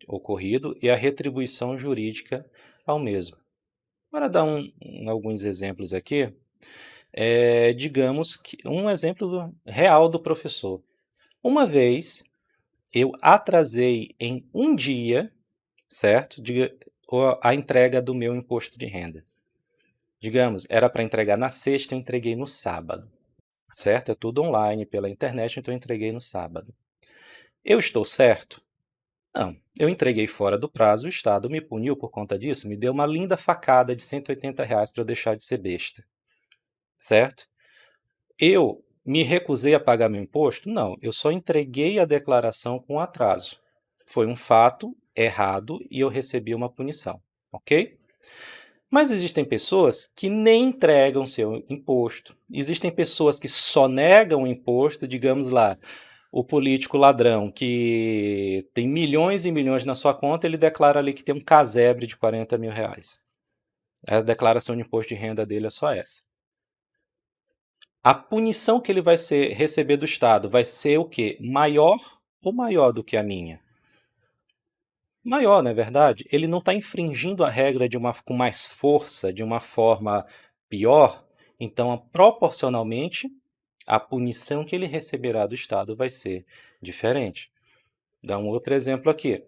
ocorrido e a retribuição jurídica ao mesmo. Para dar alguns exemplos aqui, digamos que um exemplo real do professor. Uma vez eu atrasei em um dia, certo? A entrega do meu imposto de renda. Digamos, era para entregar na sexta, eu entreguei no sábado, certo? É tudo online, pela internet, então eu entreguei no sábado. Eu estou certo? Não. Eu entreguei fora do prazo, o Estado me puniu por conta disso, me deu uma linda facada de R$ 180 para eu deixar de ser besta, certo? Eu me recusei a pagar meu imposto? Não, eu só entreguei a declaração com atraso. Foi um fato errado e eu recebi uma punição, ok? Mas existem pessoas que nem entregam seu imposto. Existem pessoas que só negam o imposto, digamos lá, o político ladrão que tem milhões e milhões na sua conta, ele declara ali que tem um casebre de R$ 40.000. A declaração de imposto de renda dele é só essa. A punição que ele vai receber do Estado vai ser o quê? Maior ou maior do que a minha? Maior, não é verdade? Ele não está infringindo a regra com mais força, de uma forma pior, então, proporcionalmente, a punição que ele receberá do Estado vai ser diferente. Dá um outro exemplo aqui.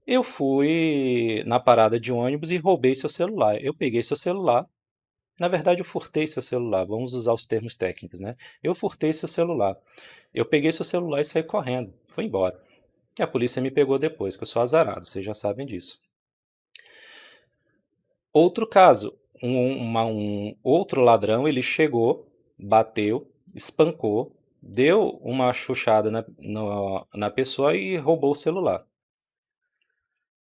Eu fui na parada de ônibus e roubei seu celular. Eu peguei seu celular. Na verdade, eu furtei seu celular. Vamos usar os termos técnicos, né? Eu furtei seu celular. Eu peguei seu celular e saí correndo. Fui embora. E a polícia me pegou depois, que eu sou azarado. Vocês já sabem disso. Outro caso. Um outro ladrão, ele chegou, bateu, espancou, deu uma chuchada na pessoa e roubou o celular.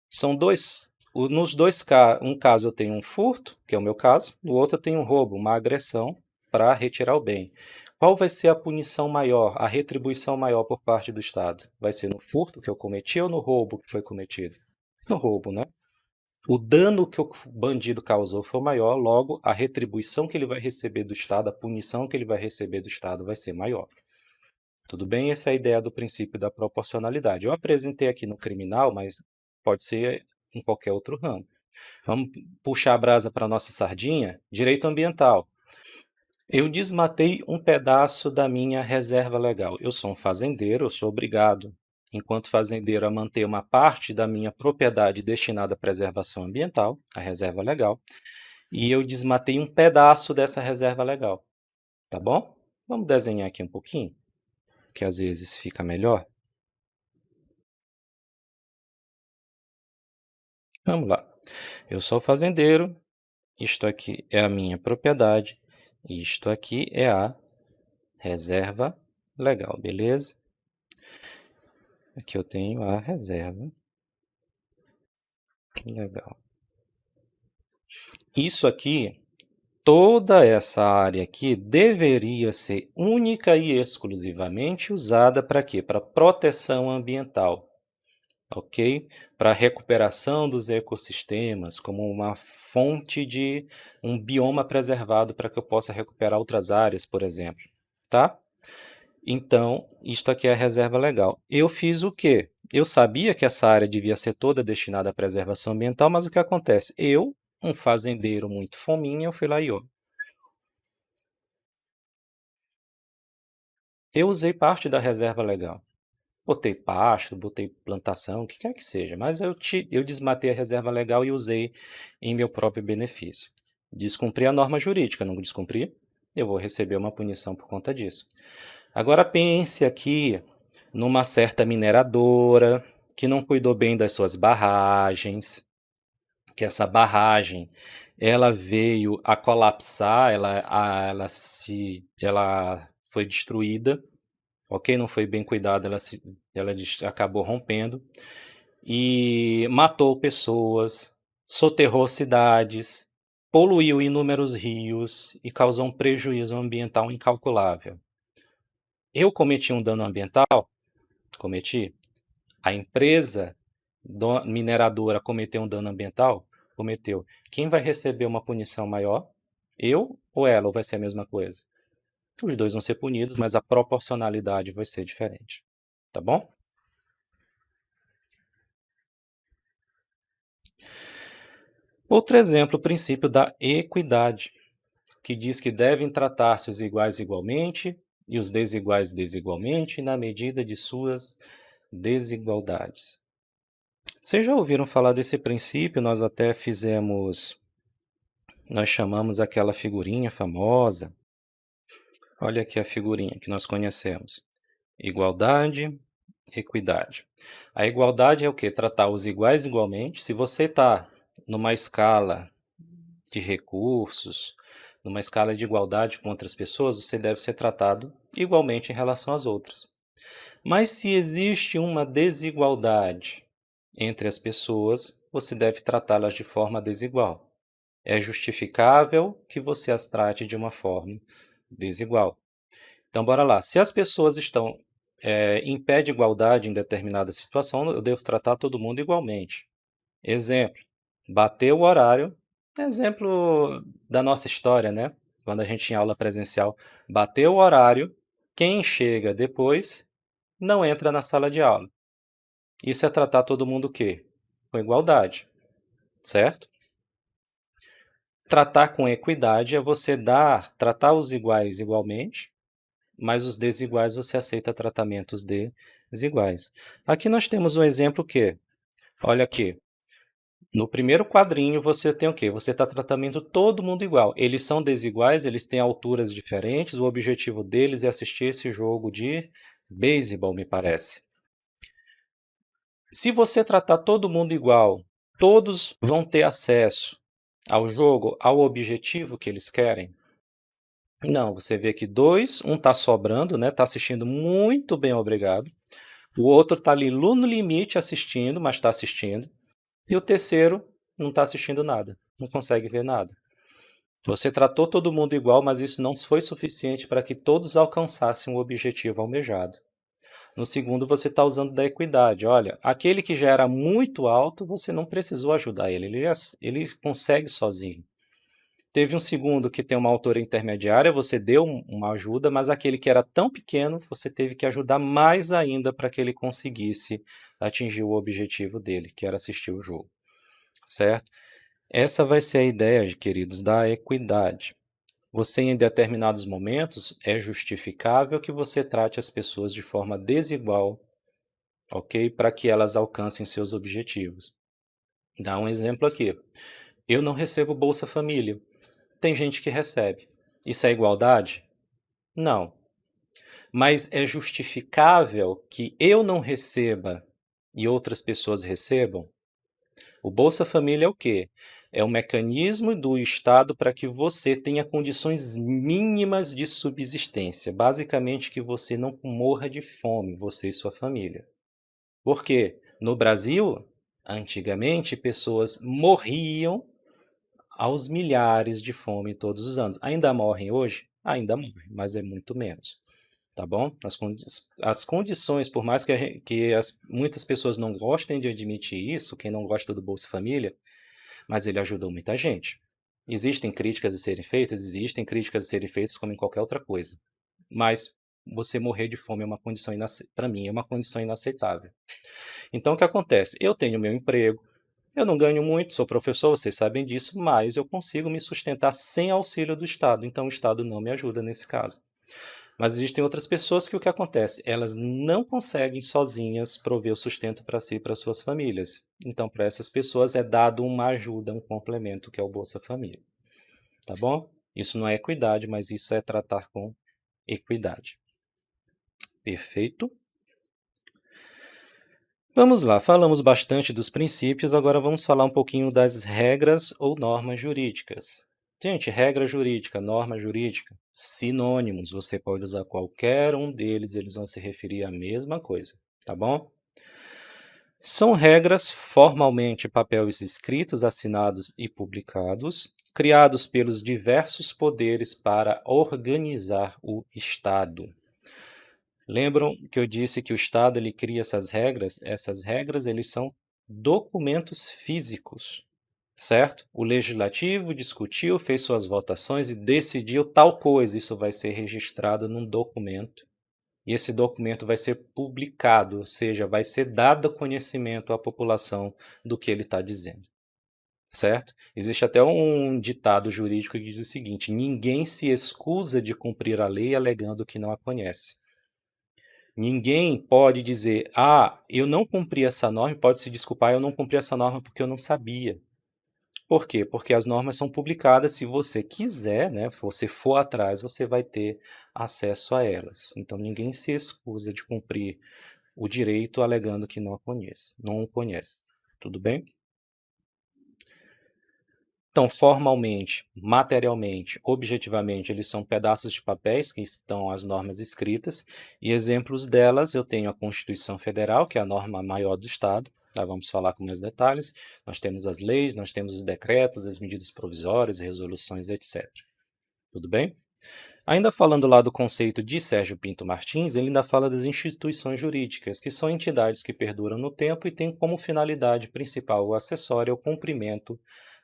São dois. Nos dois casos, um caso eu tenho um furto, que é o meu caso, no outro eu tenho um roubo, uma agressão para retirar o bem. Qual vai ser a punição maior, a retribuição maior por parte do Estado? Vai ser no furto que eu cometi ou no roubo que foi cometido? No roubo, né? O dano que o bandido causou foi maior, logo a retribuição que ele vai receber do Estado, a punição que ele vai receber do Estado vai ser maior. Tudo bem? Essa é a ideia do princípio da proporcionalidade. Eu apresentei aqui no criminal, mas pode ser em qualquer outro ramo. Vamos puxar a brasa para a nossa sardinha? Direito ambiental. Eu desmatei um pedaço da minha reserva legal. Eu sou um fazendeiro, eu sou obrigado, enquanto fazendeiro, a manter uma parte da minha propriedade destinada à preservação ambiental, a reserva legal, e eu desmatei um pedaço dessa reserva legal. Tá bom? Vamos desenhar aqui um pouquinho, que às vezes fica melhor. Vamos lá. Eu sou fazendeiro, isto aqui é a minha propriedade, isto aqui é a reserva legal, beleza? Aqui eu tenho a reserva legal. Isso aqui, toda essa área aqui deveria ser única e exclusivamente usada para quê? Para proteção ambiental, ok? Para recuperação dos ecossistemas, como uma fonte de um bioma preservado para que eu possa recuperar outras áreas, por exemplo, tá? Então, isto aqui é a reserva legal. Eu fiz o quê? Eu sabia que essa área devia ser toda destinada à preservação ambiental, mas o que acontece? Eu, um fazendeiro muito fominha, eu fui lá e eu usei parte da reserva legal. Botei pasto, botei plantação, o que quer que seja, mas eu desmatei a reserva legal e usei em meu próprio benefício. Descumpri a norma jurídica, não descumpri? Eu vou receber uma punição por conta disso. Agora pense aqui numa certa mineradora que não cuidou bem das suas barragens, que essa barragem ela veio a colapsar, ela foi destruída, ok? Não foi bem cuidada, ela acabou rompendo e matou pessoas, soterrou cidades, poluiu inúmeros rios e causou um prejuízo ambiental incalculável. Eu cometi um dano ambiental? Cometi. A empresa mineradora cometeu um dano ambiental? Cometeu. Quem vai receber uma punição maior? Eu ou ela? Ou vai ser a mesma coisa? Os dois vão ser punidos, mas a proporcionalidade vai ser diferente. Tá bom? Outro exemplo, o princípio da equidade, que diz que devem tratar-se os iguais igualmente e os desiguais desigualmente na medida de suas desigualdades. Vocês já ouviram falar desse princípio? Nós até nós chamamos aquela figurinha famosa. Olha aqui a figurinha que nós conhecemos. Igualdade, equidade. A igualdade é o quê? Tratar os iguais igualmente. Se você está numa escala de recursos, numa escala de igualdade com outras pessoas, você deve ser tratado igualmente em relação às outras. Mas se existe uma desigualdade entre as pessoas, você deve tratá-las de forma desigual. É justificável que você as trate de uma forma desigual. Então, bora lá. Se as pessoas estão em pé de igualdade em determinada situação, eu devo tratar todo mundo igualmente. Exemplo, bateu o horário, exemplo da nossa história, né? Quando a gente tinha aula presencial, bateu o horário, quem chega depois não entra na sala de aula. Isso é tratar todo mundo o quê? Com igualdade, certo? Tratar com equidade é você tratar os iguais igualmente, mas os desiguais você aceita tratamentos desiguais. Aqui nós temos um exemplo que, olha aqui, no primeiro quadrinho você tem o quê? Você está tratando todo mundo igual. Eles são desiguais, eles têm alturas diferentes, o objetivo deles é assistir esse jogo de beisebol, me parece. Se você tratar todo mundo igual, todos vão ter acesso ao jogo, ao objetivo que eles querem? Não, você vê que um está sobrando, né? Está assistindo muito bem, obrigado. O outro está ali no limite assistindo, mas está assistindo. E o terceiro não está assistindo nada, não consegue ver nada. Você tratou todo mundo igual, mas isso não foi suficiente para que todos alcançassem o objetivo almejado. No segundo, você está usando da equidade. Olha, aquele que já era muito alto, você não precisou ajudar ele, ele consegue sozinho. Teve um segundo que tem uma altura intermediária, você deu uma ajuda, mas aquele que era tão pequeno, você teve que ajudar mais ainda para que ele conseguisse atingir o objetivo dele, que era assistir o jogo, certo? Essa vai ser a ideia, queridos, da equidade. Você, em determinados momentos, é justificável que você trate as pessoas de forma desigual, ok? Para que elas alcancem seus objetivos. Dá um exemplo aqui. Eu não recebo Bolsa Família. Tem gente que recebe. Isso é igualdade? Não. Mas é justificável que eu não receba e outras pessoas recebam? O Bolsa Família é o quê? É um mecanismo do Estado para que você tenha condições mínimas de subsistência. Basicamente, que você não morra de fome, você e sua família. Por quê? No Brasil, antigamente, pessoas morriam aos milhares de fome todos os anos. Ainda morrem hoje? Ainda morrem, mas é muito menos. Tá bom? As condições, por mais que muitas pessoas não gostem de admitir isso, quem não gosta do Bolsa Família, mas ele ajudou muita gente. Existem críticas a serem feitas? Existem críticas a serem feitas como em qualquer outra coisa. Mas você morrer de fome é uma condição para mim, é uma condição inaceitável. Então, o que acontece? Eu tenho meu emprego, eu não ganho muito, sou professor, vocês sabem disso, mas eu consigo me sustentar sem auxílio do Estado, então o Estado não me ajuda nesse caso. Mas existem outras pessoas que o que acontece? Elas não conseguem sozinhas prover o sustento para si e para suas famílias. Então, para essas pessoas é dado uma ajuda, um complemento, que é o Bolsa Família. Tá bom? Isso não é equidade, mas isso é tratar com equidade. Perfeito? Vamos lá, falamos bastante dos princípios, agora vamos falar um pouquinho das regras ou normas jurídicas. Gente, regra jurídica, norma jurídica, sinônimos, você pode usar qualquer um deles, eles vão se referir à mesma coisa, tá bom? São regras formalmente papéis escritos, assinados e publicados, criados pelos diversos poderes para organizar o Estado. Lembram que eu disse que o Estado ele cria essas regras? Essas regras eles são documentos físicos, certo? O legislativo discutiu, fez suas votações e decidiu tal coisa. Isso vai ser registrado num documento. E esse documento vai ser publicado, ou seja, vai ser dado conhecimento à população do que ele está dizendo, certo? Existe até um ditado jurídico que diz o seguinte: ninguém se excusa de cumprir a lei alegando que não a conhece. Ninguém pode dizer, eu não cumpri essa norma, pode se desculpar, eu não cumpri essa norma porque eu não sabia. Por quê? Porque as normas são publicadas, se você quiser, né, se você for atrás, você vai ter acesso a elas. Então ninguém se excusa de cumprir o direito alegando que não o conhece. Tudo bem? Então, formalmente, materialmente, objetivamente, eles são pedaços de papéis que estão as normas escritas, e exemplos delas eu tenho a Constituição Federal, que é a norma maior do Estado. Vamos falar com mais detalhes. Nós temos as leis, nós temos os decretos, as medidas provisórias, resoluções, etc. Tudo bem? Ainda falando lá do conceito de Sérgio Pinto Martins, ele ainda fala das instituições jurídicas, que são entidades que perduram no tempo e têm como finalidade principal ou acessória o cumprimento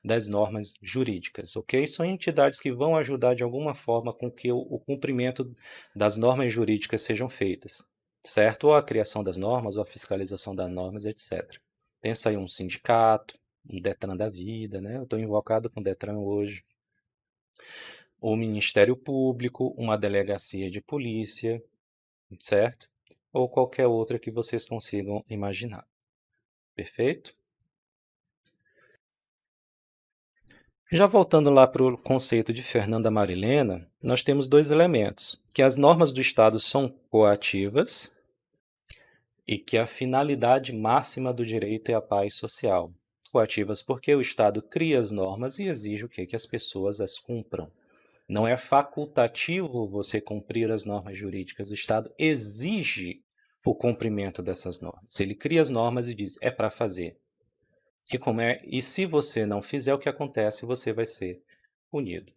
das normas jurídicas, ok? São entidades que vão ajudar de alguma forma com que o cumprimento das normas jurídicas sejam feitas, certo? Ou a criação das normas, ou a fiscalização das normas, etc. Pensa aí um sindicato, um Detran da vida, né? Eu estou invocado com o Detran hoje. O Ministério Público, uma delegacia de polícia, certo? Ou qualquer outra que vocês consigam imaginar. Perfeito? Já voltando lá para o conceito de Fernanda Marilena, nós temos dois elementos, que as normas do Estado são coativas e que a finalidade máxima do direito é a paz social. Coativas porque o Estado cria as normas e exige o quê? Que as pessoas as cumpram. Não é facultativo você cumprir as normas jurídicas. O Estado exige o cumprimento dessas normas. Ele cria as normas e diz, é para fazer. E se você não fizer o que acontece, você vai ser punido.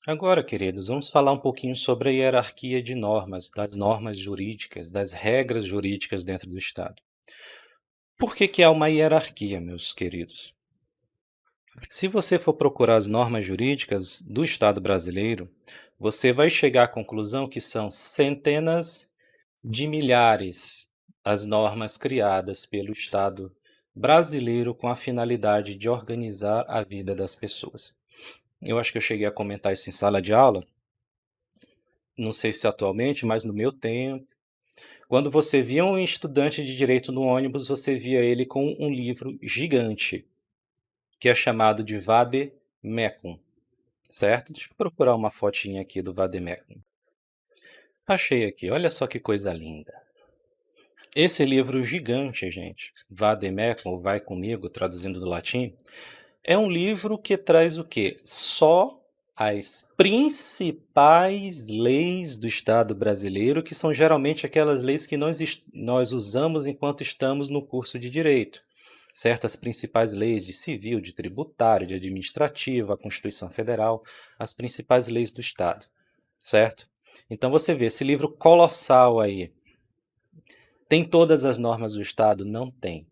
Agora, queridos, vamos falar um pouquinho sobre a hierarquia de normas, das normas jurídicas, das regras jurídicas dentro do Estado. Por que há uma hierarquia, meus queridos? Se você for procurar as normas jurídicas do Estado brasileiro, você vai chegar à conclusão que são centenas de milhares as normas criadas pelo Estado brasileiro com a finalidade de organizar a vida das pessoas. Eu acho que eu cheguei a comentar isso em sala de aula, não sei se atualmente, mas no meu tempo. Quando você via um estudante de direito no ônibus, você via ele com um livro gigante, que é chamado de vade-mecum. Certo? Deixa eu procurar uma fotinha aqui do Vademecum. Achei aqui, olha só que coisa linda. Esse livro gigante, gente, Vademecum, ou Vai Comigo, traduzindo do latim, é um livro que traz o quê? Só as principais leis do Estado brasileiro, que são geralmente aquelas leis que nós usamos enquanto estamos no curso de Direito. Certo? As principais leis de civil, de tributário, de administrativo, a Constituição Federal, as principais leis do Estado, certo? Então você vê, esse livro colossal aí, tem todas as normas do Estado? Não tem.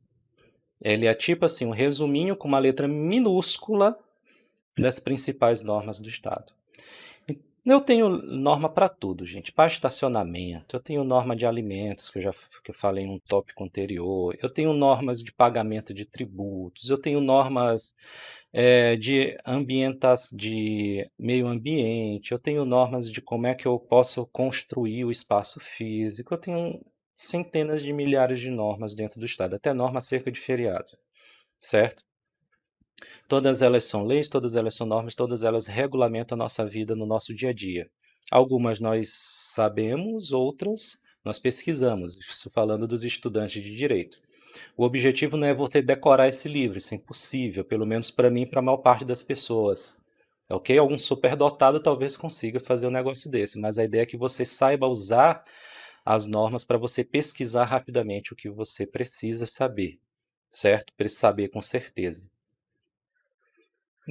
Ele é tipo assim, um resuminho com uma letra minúscula das principais normas do Estado. Eu tenho norma para tudo, gente. Para estacionamento, eu tenho norma de alimentos, que eu falei em um tópico anterior. Eu tenho normas de pagamento de tributos. Eu tenho normas de meio ambiente. Eu tenho normas de como é que eu posso construir o espaço físico. Eu tenho centenas de milhares de normas dentro do Estado, até norma acerca de feriado, certo? Todas elas são leis, todas elas são normas, todas elas regulamentam a nossa vida no nosso dia a dia. Algumas nós sabemos, outras nós pesquisamos, isso falando dos estudantes de direito. O objetivo não é você decorar esse livro, isso é impossível, pelo menos para mim e para a maior parte das pessoas. Ok? Algum superdotado talvez consiga fazer um negócio desse, mas a ideia é que você saiba usar as normas para você pesquisar rapidamente o que você precisa saber, certo? Para saber com certeza.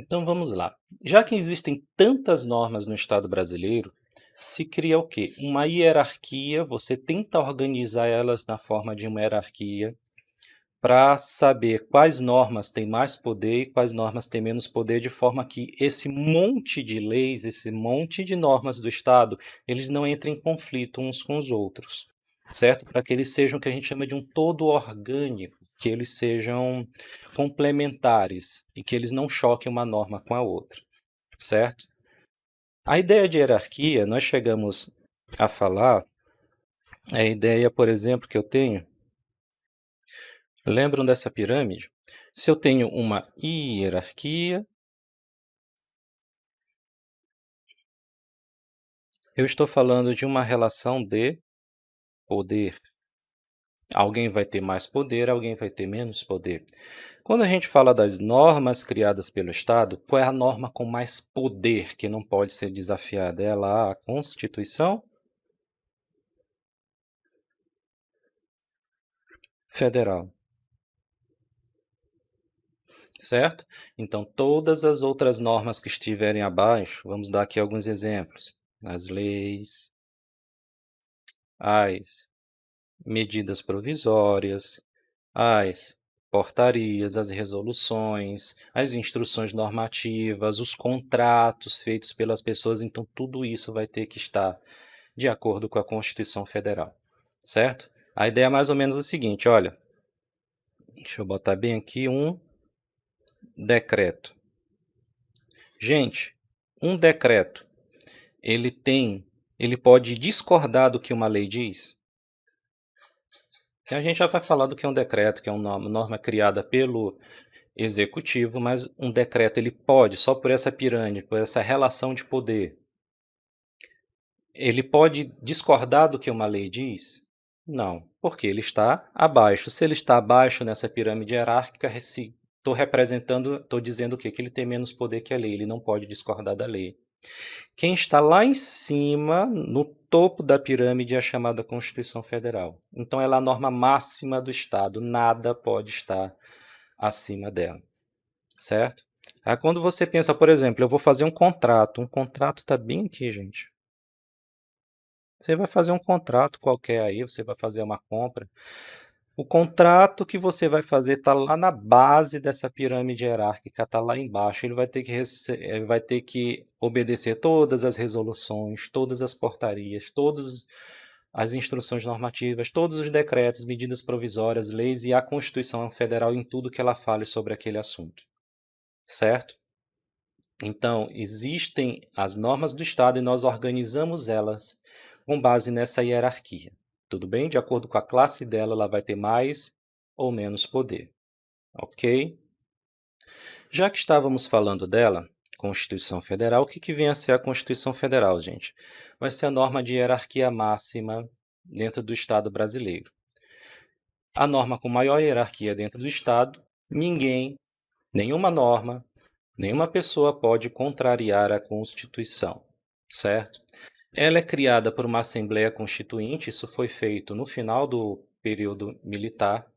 Então vamos lá. Já que existem tantas normas no Estado brasileiro, se cria o quê? Uma hierarquia, você tenta organizar elas na forma de uma hierarquia para saber quais normas têm mais poder e quais normas têm menos poder, de forma que esse monte de leis, esse monte de normas do Estado, eles não entrem em conflito uns com os outros, certo? Para que eles sejam o que a gente chama de um todo orgânico, que eles sejam complementares e que eles não choquem uma norma com a outra, certo? A ideia de hierarquia, nós chegamos a falar, a ideia, por exemplo, que eu tenho. Lembram dessa pirâmide? Se eu tenho uma hierarquia, eu estou falando de uma relação de poder. Alguém vai ter mais poder, alguém vai ter menos poder. Quando a gente fala das normas criadas pelo Estado, qual é a norma com mais poder que não pode ser desafiada? É lá a Constituição Federal, certo? Então, todas as outras normas que estiverem abaixo, vamos dar aqui alguns exemplos: as leis, as medidas provisórias, as portarias, as resoluções, as instruções normativas, os contratos feitos pelas pessoas, então tudo isso vai ter que estar de acordo com a Constituição Federal, certo? A ideia é mais ou menos a seguinte, olha, deixa eu botar bem aqui um decreto. Gente, um decreto, ele pode discordar do que uma lei diz? A gente já vai falar do que é um decreto, que é uma norma criada pelo executivo, mas um decreto ele pode, só por essa pirâmide, por essa relação de poder, ele pode discordar do que uma lei diz? Não, porque ele está abaixo. Se ele está abaixo nessa pirâmide hierárquica, estou representando, estou dizendo o quê? Que ele tem menos poder que a lei, ele não pode discordar da lei. Quem está lá em cima, no topo da pirâmide, é a chamada Constituição Federal. Então, ela é a norma máxima do Estado, nada pode estar acima dela, certo? Aí, quando você pensa, por exemplo, eu vou fazer um contrato está bem aqui, gente. Você vai fazer um contrato qualquer aí, você vai fazer uma compra. O contrato que você vai fazer está lá na base dessa pirâmide hierárquica, está lá embaixo. Ele vai ter que obedecer todas as resoluções, todas as portarias, todas as instruções normativas, todos os decretos, medidas provisórias, leis e a Constituição Federal em tudo que ela fale sobre aquele assunto, certo? Então, existem as normas do Estado e nós organizamos elas com base nessa hierarquia. Tudo bem? De acordo com a classe dela, ela vai ter mais ou menos poder. Ok? Já que estávamos falando dela, Constituição Federal, o que vem a ser a Constituição Federal, gente? Vai ser a norma de hierarquia máxima dentro do Estado brasileiro. A norma com maior hierarquia dentro do Estado, ninguém, nenhuma norma, nenhuma pessoa pode contrariar a Constituição, certo? Ela é criada por uma Assembleia Constituinte, isso foi feito no final do período militar,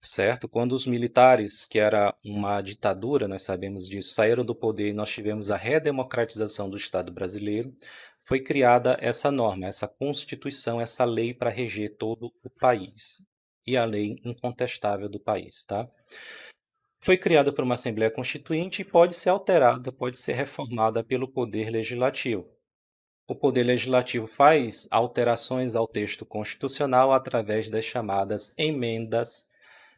certo? Quando os militares, que era uma ditadura, nós sabemos disso, saíram do poder e nós tivemos a redemocratização do Estado brasileiro, foi criada essa norma, essa Constituição, essa lei para reger todo o país. E a lei incontestável do país, tá? Foi criada por uma Assembleia Constituinte e pode ser alterada, pode ser reformada pelo Poder Legislativo. O Poder Legislativo faz alterações ao texto constitucional através das chamadas emendas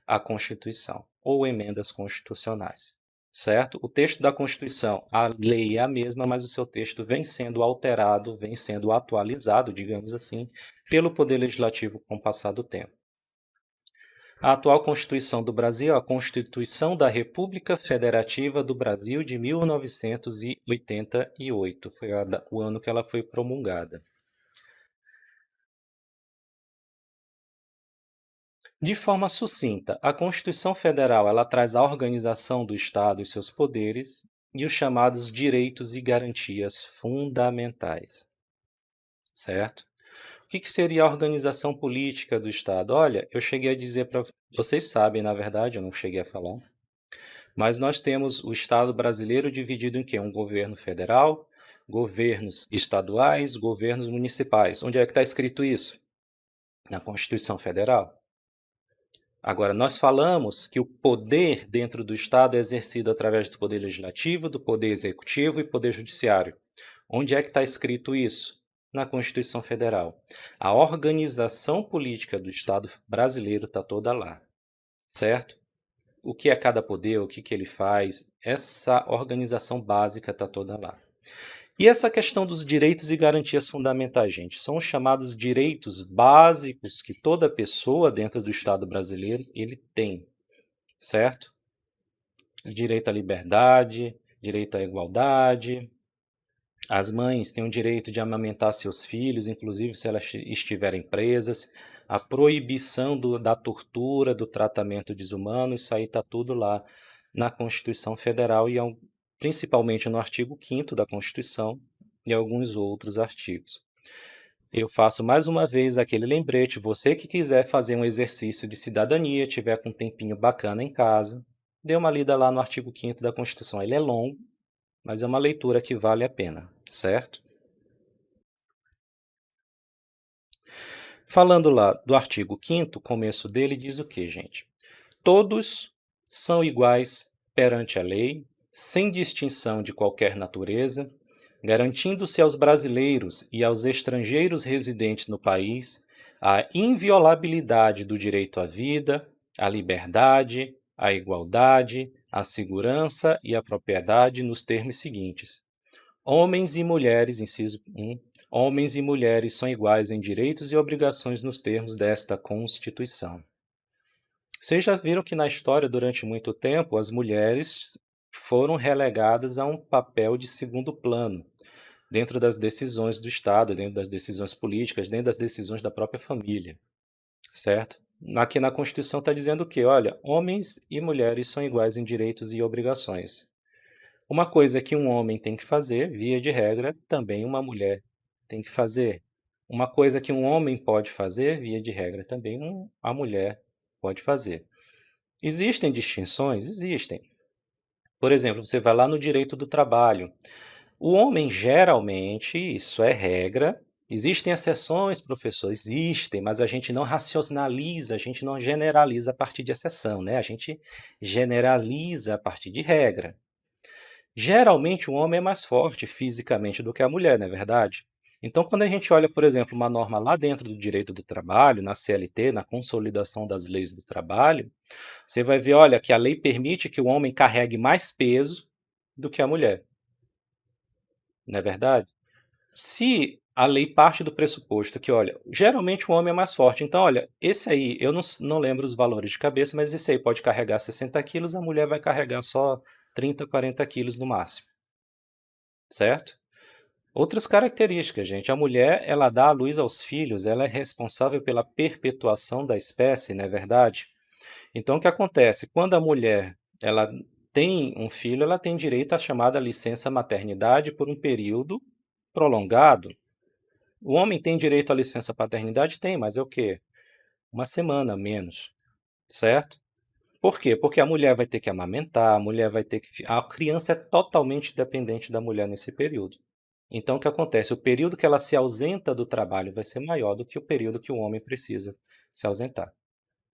à Constituição, ou emendas constitucionais, certo? O texto da Constituição, a lei é a mesma, mas o seu texto vem sendo alterado, vem sendo atualizado, digamos assim, pelo Poder Legislativo com o passar do tempo. A atual Constituição do Brasil é a Constituição da República Federativa do Brasil de 1988. Foi o ano que ela foi promulgada. De forma sucinta, a Constituição Federal ela traz a organização do Estado e seus poderes e os chamados direitos e garantias fundamentais, certo? O que seria a organização política do Estado? Olha, eu cheguei a dizer para vocês sabem, na verdade, eu não cheguei a falar, Mas nós temos o Estado brasileiro dividido em quê? Um governo federal, governos estaduais, governos municipais. Onde é que está escrito isso? Na Constituição Federal. Agora, nós falamos que o poder dentro do Estado é exercido através do Poder Legislativo, do Poder Executivo e Poder Judiciário. Onde é que está escrito isso? Na Constituição Federal. A organização política do Estado brasileiro está toda lá, certo? O que é cada poder, o que ele faz, essa organização básica está toda lá. E essa questão dos direitos e garantias fundamentais, gente, são os chamados direitos básicos que toda pessoa dentro do Estado brasileiro ele tem, certo? Direito à liberdade, direito à igualdade. As mães têm o direito de amamentar seus filhos, inclusive se elas estiverem presas. A proibição da tortura, do tratamento desumano, isso aí está tudo lá na Constituição Federal e principalmente no artigo 5º da Constituição e alguns outros artigos. Eu faço mais uma vez aquele lembrete, você que quiser fazer um exercício de cidadania, tiver com um tempinho bacana em casa, dê uma lida lá no artigo 5º da Constituição. Ele é longo, mas é uma leitura que vale a pena, certo? Falando lá do artigo 5º, começo dele diz o quê, gente? Todos são iguais perante a lei, sem distinção de qualquer natureza, garantindo-se aos brasileiros e aos estrangeiros residentes no país a inviolabilidade do direito à vida, à liberdade, à igualdade, à segurança e à propriedade nos termos seguintes. Homens e mulheres, inciso 1, homens e mulheres são iguais em direitos e obrigações nos termos desta Constituição. Vocês já viram que na história, durante muito tempo, as mulheres foram relegadas a um papel de segundo plano, dentro das decisões do Estado, dentro das decisões políticas, dentro das decisões da própria família, certo? Aqui na Constituição está dizendo o quê? Olha, homens e mulheres são iguais em direitos e obrigações. Uma coisa que um homem tem que fazer, via de regra, também uma mulher tem que fazer. Uma coisa que um homem pode fazer, via de regra, também a mulher pode fazer. Existem distinções? Existem. Por exemplo, você vai lá no direito do trabalho. O homem, geralmente, isso é regra. Existem exceções, professor? Existem, mas a gente não racionaliza, a gente não generaliza a partir de exceção, né? A gente generaliza a partir de regra. Geralmente, o homem é mais forte fisicamente do que a mulher, não é verdade? Então, quando a gente olha, por exemplo, uma norma lá dentro do direito do trabalho, na CLT, na consolidação das leis do trabalho, você vai ver, olha, que a lei permite que o homem carregue mais peso do que a mulher. Não é verdade? Se a lei parte do pressuposto que, olha, geralmente o homem é mais forte, então, olha, esse aí, eu não lembro os valores de cabeça, mas esse aí pode carregar 60 quilos, a mulher vai carregar só 30, 40 quilos no máximo, certo? Outras características, gente, a mulher, ela dá à luz aos filhos, ela é responsável pela perpetuação da espécie, não é verdade? Então, o que acontece? Quando a mulher, ela tem um filho, ela tem direito à chamada licença maternidade por um período prolongado. O homem tem direito à licença paternidade? Tem, mas é o quê? Uma semana menos, certo? Por quê? Porque a mulher vai ter que amamentar, a mulher vai ter que... A criança é totalmente dependente da mulher nesse período. Então, o que acontece? O período que ela se ausenta do trabalho vai ser maior do que o período que o homem precisa se ausentar,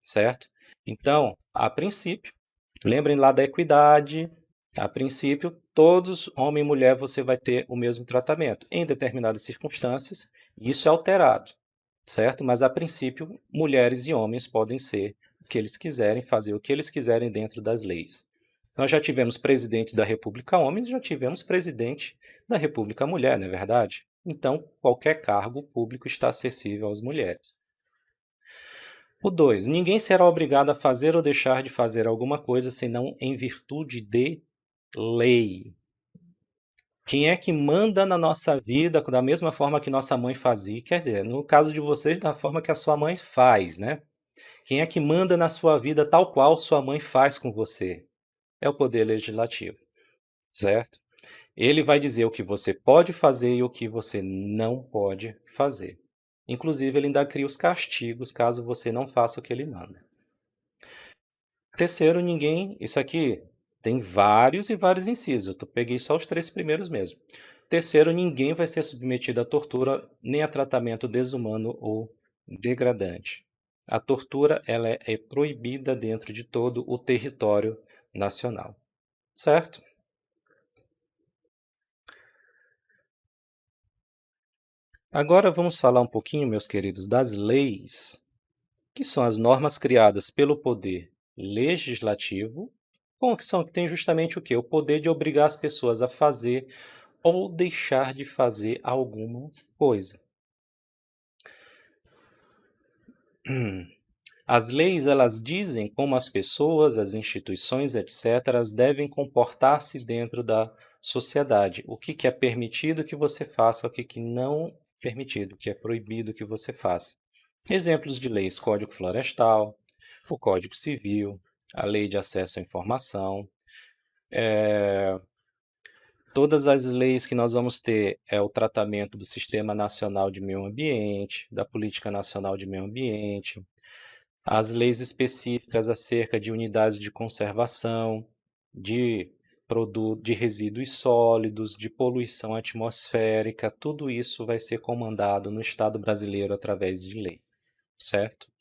certo? Então, a princípio, lembrem lá da equidade, a princípio, todos, homem e mulher, você vai ter o mesmo tratamento. Em determinadas circunstâncias, isso é alterado, certo? Mas, a princípio, mulheres e homens podem ser o que eles quiserem, fazer o que eles quiserem dentro das leis. Nós já tivemos presidente da República homem, já tivemos presidente da República mulher, não é verdade? Então, qualquer cargo público está acessível às mulheres. O 2. Ninguém será obrigado a fazer ou deixar de fazer alguma coisa senão em virtude de lei. Quem é que manda na nossa vida da mesma forma que nossa mãe fazia? Quer dizer, no caso de vocês, da forma que a sua mãe faz, né? Quem é que manda na sua vida tal qual sua mãe faz com você? É o Poder Legislativo, certo? Ele vai dizer o que você pode fazer e o que você não pode fazer. Inclusive, ele ainda cria os castigos caso você não faça o que ele manda. Terceiro, isso aqui Tem vários e vários incisos, eu peguei só os 3 primeiros mesmo. Terceiro, ninguém vai ser submetido à tortura nem a tratamento desumano ou degradante. A tortura ela é proibida dentro de todo o território nacional, certo? Agora vamos falar um pouquinho, meus queridos, das leis, que são as normas criadas pelo poder legislativo, que tem justamente o quê? O poder de obrigar as pessoas a fazer ou deixar de fazer alguma coisa. As leis, elas dizem como as pessoas, as instituições, etc., devem comportar-se dentro da sociedade. O que é permitido que você faça, o que não é permitido, o que é proibido que você faça. Exemplos de leis: Código Florestal, o Código Civil, a Lei de Acesso à Informação. Todas as leis que nós vamos ter é o tratamento do Sistema Nacional de Meio Ambiente, da Política Nacional de Meio Ambiente, as leis específicas acerca de unidades de conservação, de resíduos sólidos, de poluição atmosférica, tudo isso vai ser comandado no Estado brasileiro através de lei, certo?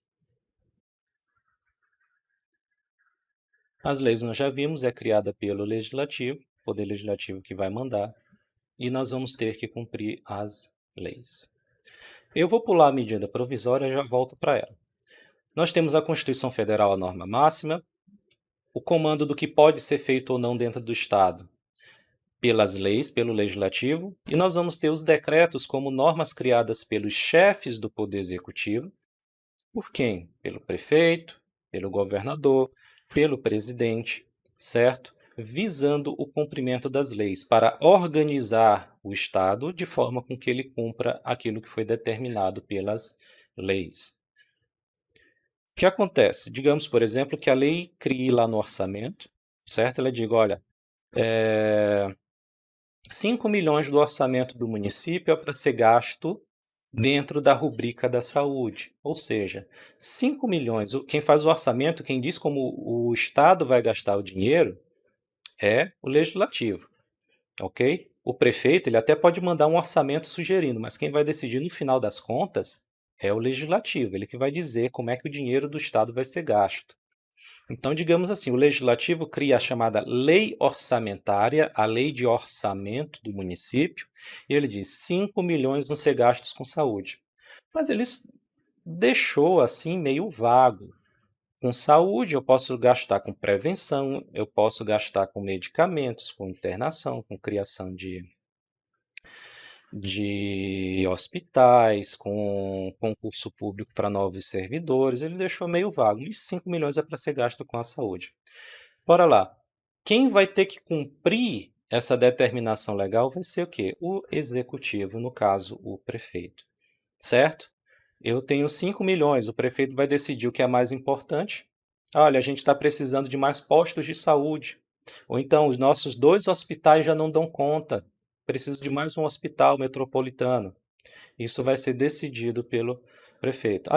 As leis nós já vimos, é criada pelo Legislativo, Poder Legislativo que vai mandar, e nós vamos ter que cumprir as leis. Eu vou pular a medida provisória e já volto para ela. Nós temos a Constituição Federal, a norma máxima, o comando do que pode ser feito ou não dentro do Estado pelas leis, pelo Legislativo, e nós vamos ter os decretos como normas criadas pelos chefes do Poder Executivo. Por quem? Pelo prefeito, pelo governador, pelo presidente, certo? Visando o cumprimento das leis, para organizar o Estado de forma com que ele cumpra aquilo que foi determinado pelas leis. O que acontece? Digamos, por exemplo, que a lei crie lá no orçamento, certo? Ela diga, olha, 5 milhões do orçamento do município é para ser gasto dentro da rubrica da saúde. Ou seja, 5 milhões, quem faz o orçamento, quem diz como o Estado vai gastar o dinheiro é o legislativo, ok? O prefeito ele até pode mandar um orçamento sugerindo, mas quem vai decidir no final das contas é o legislativo, ele que vai dizer como é que o dinheiro do Estado vai ser gasto. Então, digamos assim, o legislativo cria a chamada lei orçamentária, a lei de orçamento do município, e ele diz 5 milhões vão ser gastos com saúde. Mas ele deixou assim meio vago. Com saúde, eu posso gastar com prevenção, eu posso gastar com medicamentos, com internação, com criação de hospitais, com concurso público para novos servidores, ele deixou meio vago. E 5 milhões é para ser gasto com a saúde. Bora lá. Quem vai ter que cumprir essa determinação legal vai ser o quê? O executivo, no caso, o prefeito. Certo? Eu tenho 5 milhões, o prefeito vai decidir o que é mais importante. Olha, a gente está precisando de mais postos de saúde. Ou então, os nossos 2 hospitais já não dão conta. Preciso de mais um hospital metropolitano. Isso vai ser decidido pelo prefeito.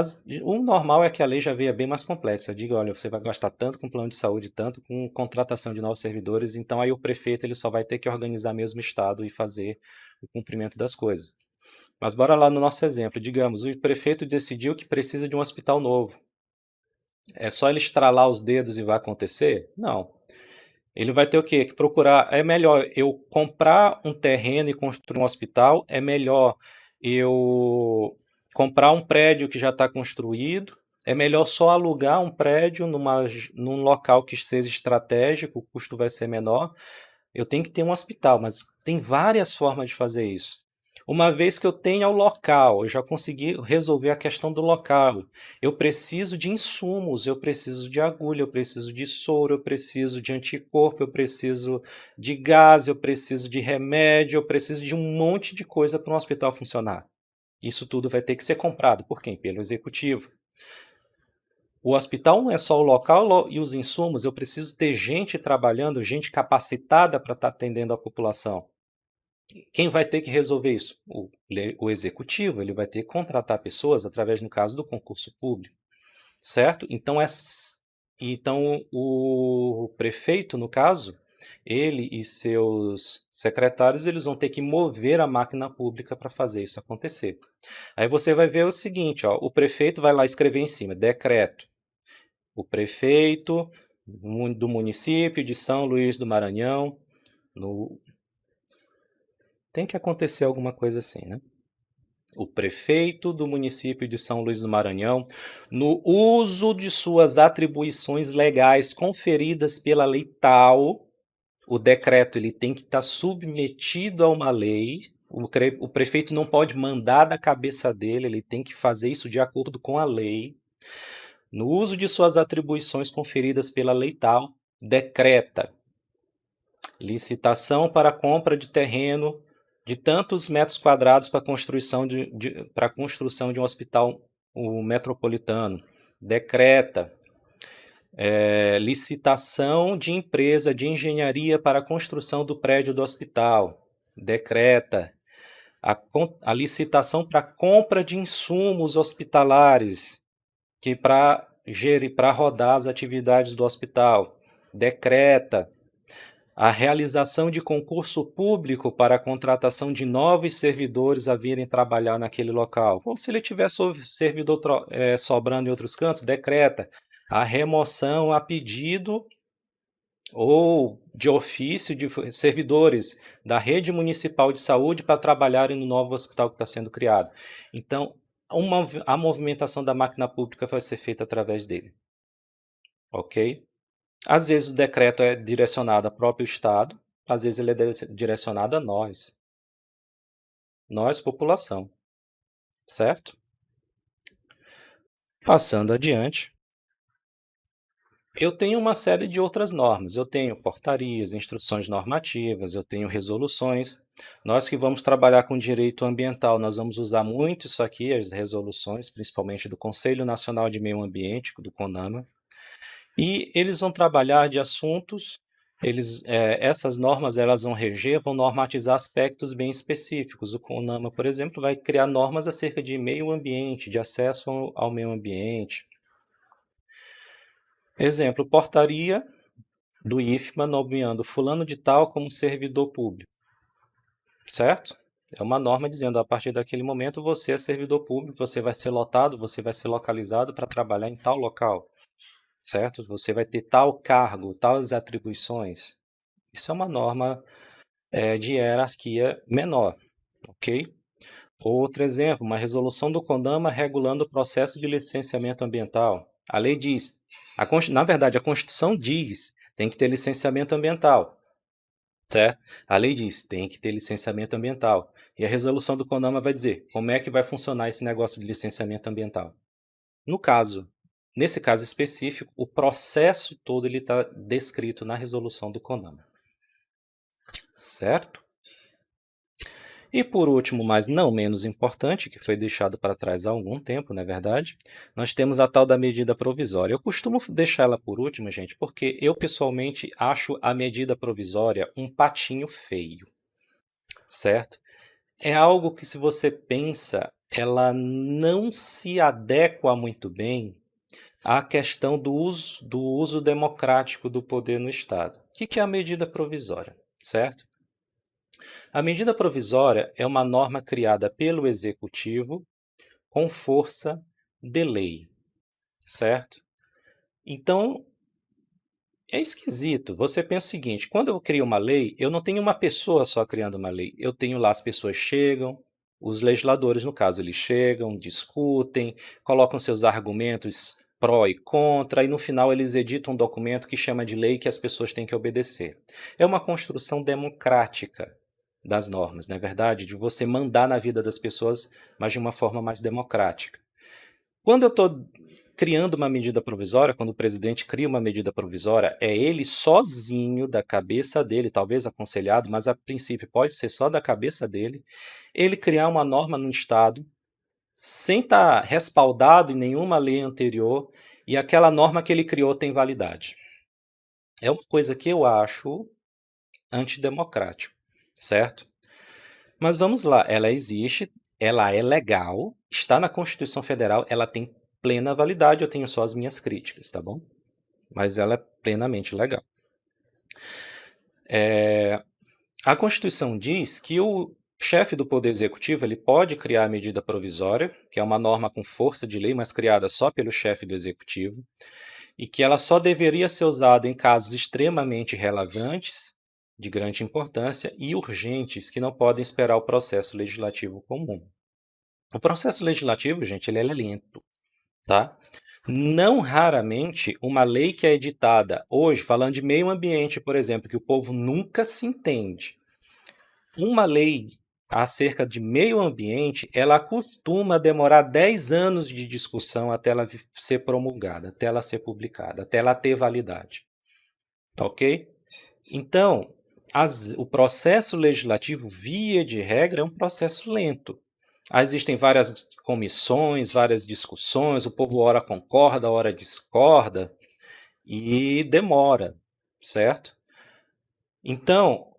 O normal é que a lei já venha bem mais complexa. Diga, olha, você vai gastar tanto com plano de saúde, tanto com contratação de novos servidores, então aí o prefeito ele só vai ter que organizar mesmo o Estado e fazer o cumprimento das coisas. Mas bora lá no nosso exemplo. Digamos, o prefeito decidiu que precisa de um hospital novo. É só ele estralar os dedos e vai acontecer? Não. Ele vai ter o quê? Que procurar. É melhor eu comprar um terreno e construir um hospital? É melhor eu comprar um prédio que já está construído? É melhor só alugar um prédio num local que seja estratégico, o custo vai ser menor? Eu tenho que ter um hospital, mas tem várias formas de fazer isso. Uma vez que eu tenha o local, eu já consegui resolver a questão do local. Eu preciso de insumos, eu preciso de agulha, eu preciso de soro, eu preciso de anticorpo, eu preciso de gás, eu preciso de remédio, eu preciso de um monte de coisa para um hospital funcionar. Isso tudo vai ter que ser comprado. Por quem? Pelo executivo. O hospital não é só o local e os insumos, eu preciso ter gente trabalhando, gente capacitada para estar atendendo a população. Quem vai ter que resolver isso? O executivo, ele vai ter que contratar pessoas através, no caso, do concurso público, certo? Então o prefeito, no caso, ele e seus secretários, eles vão ter que mover a máquina pública para fazer isso acontecer. Aí você vai ver o seguinte, ó, o prefeito vai lá escrever em cima, decreto. O prefeito do município de São Luís do Maranhão, tem que acontecer alguma coisa assim, né? O prefeito do município de São Luís do Maranhão, no uso de suas atribuições legais conferidas pela lei tal, o decreto ele tem que estar submetido a uma lei, o prefeito não pode mandar da cabeça dele, ele tem que fazer isso de acordo com a lei. No uso de suas atribuições conferidas pela lei tal, decreta licitação para compra de terreno de tantos metros quadrados para a construção de um hospital metropolitano. Decreta licitação de empresa de engenharia para a construção do prédio do hospital. Decreta a licitação para compra de insumos hospitalares para rodar as atividades do hospital. Decreta a realização de concurso público para a contratação de novos servidores a virem trabalhar naquele local. Ou se ele tiver servidor sobrando em outros cantos, decreta a remoção a pedido ou de ofício de servidores da rede municipal de saúde para trabalharem no novo hospital que está sendo criado. Então, a movimentação da máquina pública vai ser feita através dele. Ok? Às vezes o decreto é direcionado ao próprio Estado, às vezes ele é direcionado a nós. Nós, população. Certo? Passando adiante. Eu tenho uma série de outras normas. Eu tenho portarias, instruções normativas, eu tenho resoluções. Nós que vamos trabalhar com direito ambiental, nós vamos usar muito isso aqui, as resoluções, principalmente do Conselho Nacional de Meio Ambiente, do CONAMA. E eles vão trabalhar de assuntos, essas normas elas vão reger, vão normatizar aspectos bem específicos. O CONAMA, por exemplo, vai criar normas acerca de meio ambiente, de acesso ao meio ambiente. Exemplo, portaria do IFMA nomeando fulano de tal como servidor público. Certo? É uma norma dizendo, a partir daquele momento você é servidor público, você vai ser lotado, você vai ser localizado para trabalhar em tal local. Certo? Você vai ter tal cargo, tais atribuições. Isso é uma norma de hierarquia menor, ok? Outro exemplo, uma resolução do CONAMA regulando o processo de licenciamento ambiental. A lei diz, na verdade, a Constituição diz, tem que ter licenciamento ambiental, certo? A lei diz, tem que ter licenciamento ambiental. E a resolução do CONAMA vai dizer, como é que vai funcionar esse negócio de licenciamento ambiental. Nesse caso específico, o processo todo está descrito na resolução do CONAMA. Certo? E por último, mas não menos importante, que foi deixado para trás há algum tempo, não é verdade? Nós temos a tal da medida provisória. Eu costumo deixar ela por último, gente, porque eu pessoalmente acho a medida provisória um patinho feio. Certo? É algo que, se você pensa, ela não se adequa muito bem à questão do uso democrático do poder no Estado. O que é a medida provisória? Certo? A medida provisória é uma norma criada pelo Executivo com força de lei, certo? Então, é esquisito. Você pensa o seguinte, quando eu crio uma lei, eu não tenho uma pessoa só criando uma lei. Eu tenho lá, as pessoas chegam, os legisladores, no caso, eles chegam, discutem, colocam seus argumentos pró e contra, e no final eles editam um documento que chama de lei que as pessoas têm que obedecer. É uma construção democrática das normas, não é verdade? De você mandar na vida das pessoas, mas de uma forma mais democrática. Quando eu estou criando uma medida provisória, quando o presidente cria uma medida provisória, é ele sozinho, da cabeça dele, talvez aconselhado, mas a princípio pode ser só da cabeça dele, ele criar uma norma no Estado, sem estar respaldado em nenhuma lei anterior, e aquela norma que ele criou tem validade. É uma coisa que eu acho antidemocrático, certo? Mas vamos lá, ela existe, ela é legal, está na Constituição Federal, ela tem plena validade, eu tenho só as minhas críticas, tá bom? Mas ela é plenamente legal. A Constituição diz que o chefe do Poder Executivo ele pode criar a medida provisória, que é uma norma com força de lei, mas criada só pelo chefe do Executivo, e que ela só deveria ser usada em casos extremamente relevantes, de grande importância e urgentes, que não podem esperar o processo legislativo comum. O processo legislativo, gente, ele é lento, tá? Não raramente uma lei que é editada hoje, falando de meio ambiente, por exemplo, que o povo nunca se entende. Uma lei acerca de meio ambiente, ela costuma demorar 10 anos de discussão até ela ser promulgada, até ela ser publicada, até ela ter validade. Ok? Então, o processo legislativo, via de regra, é um processo lento. Existem várias comissões, várias discussões, o povo ora concorda, ora discorda, e demora, certo? Então,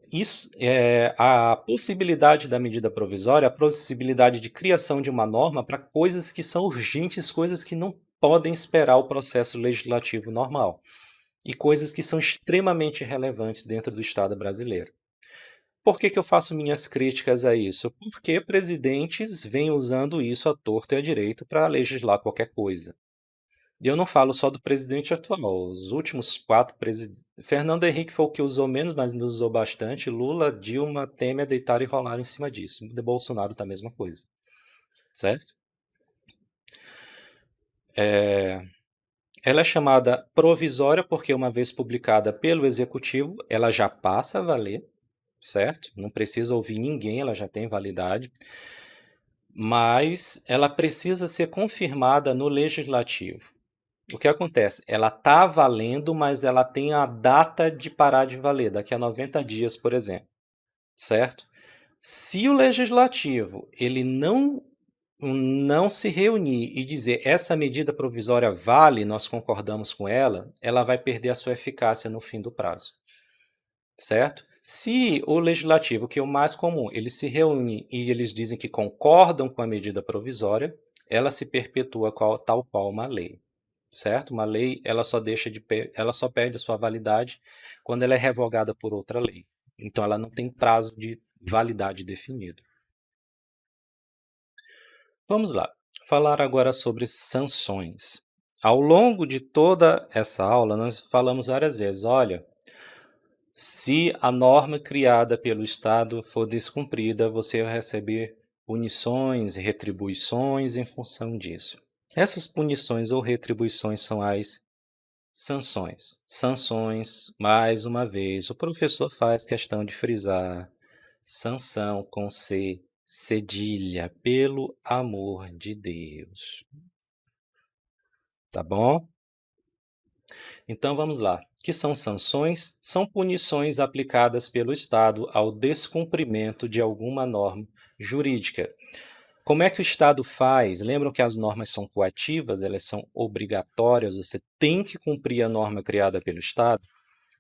a possibilidade da medida provisória, a possibilidade de criação de uma norma para coisas que são urgentes, coisas que não podem esperar o processo legislativo normal, e coisas que são extremamente relevantes dentro do Estado brasileiro. Por que eu faço minhas críticas a isso? Porque presidentes vêm usando isso à torto e à direito para legislar qualquer coisa. E eu não falo só do presidente atual, os últimos 4 presidentes. Fernando Henrique foi o que usou menos, mas usou bastante. Lula, Dilma, Temer deitaram e rolaram em cima disso. De Bolsonaro tá a mesma coisa, certo? Ela é chamada provisória porque, uma vez publicada pelo Executivo, ela já passa a valer, certo? Não precisa ouvir ninguém, ela já tem validade. Mas ela precisa ser confirmada no Legislativo. O que acontece? Ela está valendo, mas ela tem a data de parar de valer, daqui a 90 dias, por exemplo, certo? Se o legislativo ele não se reunir e dizer essa medida provisória vale, nós concordamos com ela, ela vai perder a sua eficácia no fim do prazo, certo? Se o legislativo, que é o mais comum, eles se reúnem e eles dizem que concordam com a medida provisória, ela se perpetua tal qual uma lei, certo? Uma lei, ela só perde a sua validade quando ela é revogada por outra lei. Então ela não tem prazo de validade definido. Vamos lá. Falar agora sobre sanções. Ao longo de toda essa aula, nós falamos várias vezes, olha, se a norma criada pelo Estado for descumprida, você vai receber punições e retribuições em função disso. Essas punições ou retribuições são as sanções. Sanções, mais uma vez, o professor faz questão de frisar. Sanção com C, cedilha, pelo amor de Deus. Tá bom? Então vamos lá. O que são sanções? São punições aplicadas pelo Estado ao descumprimento de alguma norma jurídica. Como é que o Estado faz? Lembram que as normas são coativas, elas são obrigatórias, você tem que cumprir a norma criada pelo Estado?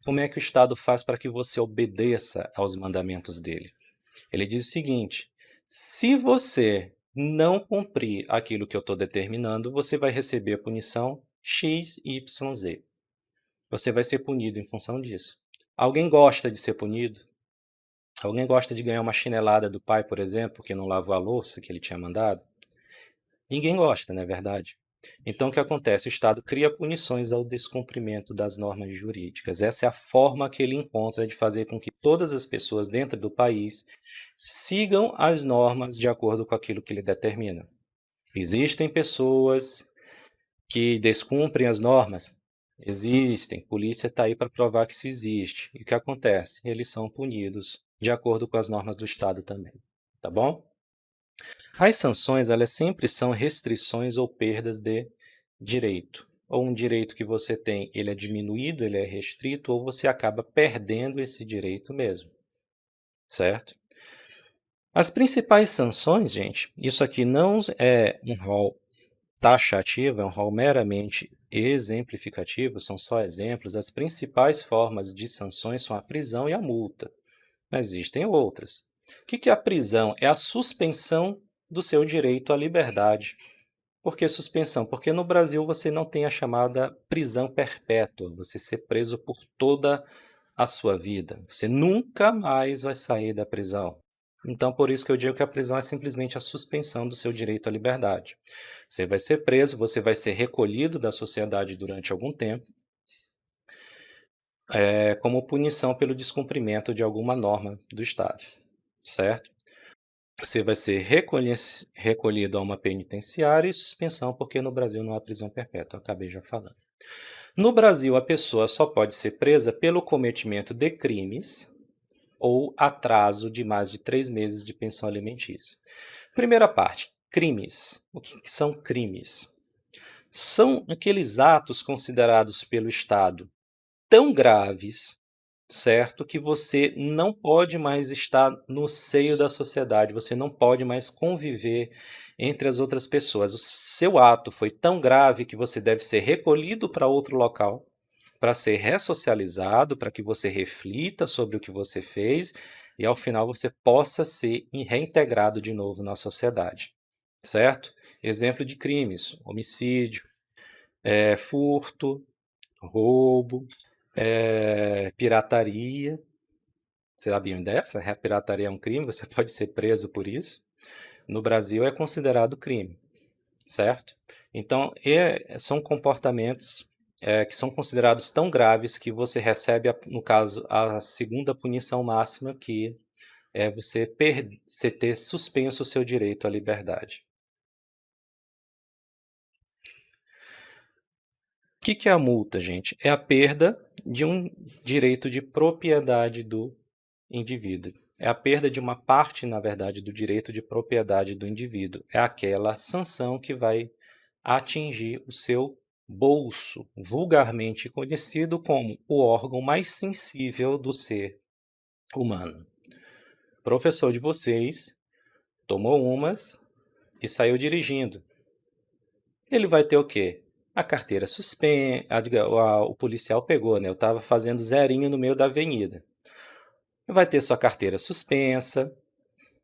Como é que o Estado faz para que você obedeça aos mandamentos dele? Ele diz o seguinte: se você não cumprir aquilo que eu estou determinando, você vai receber a punição X, Y, Z. Você vai ser punido em função disso. Alguém gosta de ser punido? Alguém gosta de ganhar uma chinelada do pai, por exemplo, que não lavou a louça que ele tinha mandado? Ninguém gosta, não é verdade? Então, o que acontece? O Estado cria punições ao descumprimento das normas jurídicas. Essa é a forma que ele encontra de fazer com que todas as pessoas dentro do país sigam as normas de acordo com aquilo que ele determina. Existem pessoas que descumprem as normas? Existem. A polícia está aí para provar que isso existe. E o que acontece? Eles são punidos de acordo com as normas do Estado também. Tá bom? As sanções, elas sempre são restrições ou perdas de direito. Ou um direito que você tem, ele é diminuído, ele é restrito, ou você acaba perdendo esse direito mesmo. Certo? As principais sanções, gente, isso aqui não é um rol taxativo, é um rol meramente exemplificativo, são só exemplos. As principais formas de sanções são a prisão e a multa. Mas existem outras. O que é a prisão? É a suspensão do seu direito à liberdade. Por que suspensão? Porque no Brasil você não tem a chamada prisão perpétua, você ser preso por toda a sua vida. Você nunca mais vai sair da prisão. Então, por isso que eu digo que a prisão é simplesmente a suspensão do seu direito à liberdade. Você vai ser preso, você vai ser recolhido da sociedade durante algum tempo, como punição pelo descumprimento de alguma norma do Estado, certo? Você vai ser recolhido a uma penitenciária e suspensão, porque no Brasil não há prisão perpétua, eu acabei já falando. No Brasil, a pessoa só pode ser presa pelo cometimento de crimes ou atraso de mais de 3 meses de pensão alimentícia. Primeira parte, crimes. O que são crimes? São aqueles atos considerados pelo Estado tão graves, certo, que você não pode mais estar no seio da sociedade, você não pode mais conviver entre as outras pessoas. O seu ato foi tão grave que você deve ser recolhido para outro local, para ser ressocializado, para que você reflita sobre o que você fez e ao final você possa ser reintegrado de novo na sociedade, certo? Exemplo de crimes: homicídio, furto, roubo, pirataria. Você sabiam dessa? A pirataria é um crime, você pode ser preso por isso. No Brasil é considerado crime, certo? Então, são comportamentos que são considerados tão graves que você recebe, no caso, a segunda punição máxima, que é você ter suspenso o seu direito à liberdade. O que é a multa, gente? É a perda de um direito de propriedade do indivíduo. É a perda de uma parte, na verdade, do direito de propriedade do indivíduo. É aquela sanção que vai atingir o seu bolso, vulgarmente conhecido como o órgão mais sensível do ser humano. O professor de vocês tomou umas e saiu dirigindo. Ele vai ter o quê? A carteira suspensa. O policial pegou, né? Eu estava fazendo zerinho no meio da avenida. Vai ter sua carteira suspensa,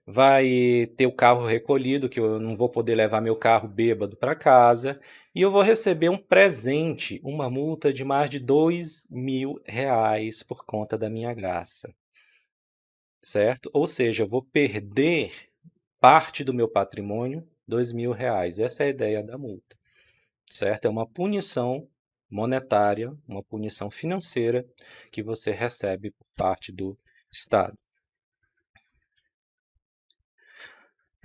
vai ter o carro recolhido, que eu não vou poder levar meu carro bêbado para casa, e eu vou receber um presente, uma multa de mais de R$ 2.000 por conta da minha graça, certo? Ou seja, eu vou perder parte do meu patrimônio, R$ 2.000. Essa é a ideia da multa, certo? É uma punição monetária, uma punição financeira que você recebe por parte do Estado.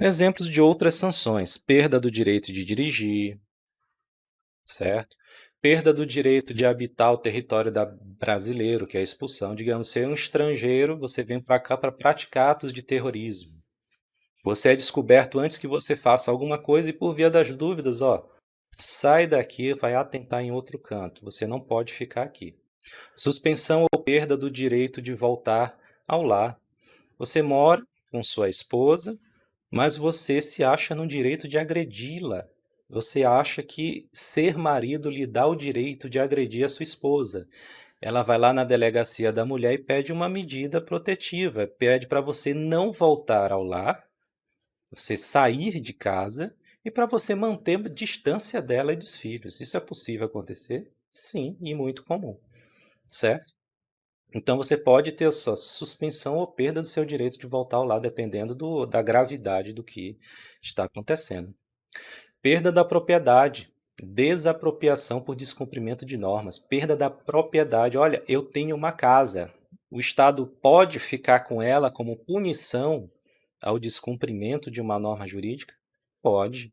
Exemplos de outras sanções: perda do direito de dirigir, certo? Perda do direito de habitar o território brasileiro, que é a expulsão. Digamos, você é um estrangeiro, você vem para cá para praticar atos de terrorismo. Você é descoberto antes que você faça alguma coisa e, por via das dúvidas, sai daqui, vai atentar em outro canto. Você não pode ficar aqui. Suspensão ou perda do direito de voltar ao lar. Você mora com sua esposa, mas você se acha no direito de agredi-la. Você acha que ser marido lhe dá o direito de agredir a sua esposa. Ela vai lá na delegacia da mulher e pede uma medida protetiva, pede para você não voltar ao lar, você sair de casa e para você manter distância dela e dos filhos. Isso é possível acontecer? Sim, e muito comum, certo? Então você pode ter a sua suspensão ou perda do seu direito de voltar ao lar, dependendo da gravidade do que está acontecendo. Perda da propriedade, desapropriação por descumprimento de normas, perda da propriedade. Olha, eu tenho uma casa, o Estado pode ficar com ela como punição ao descumprimento de uma norma jurídica? Pode.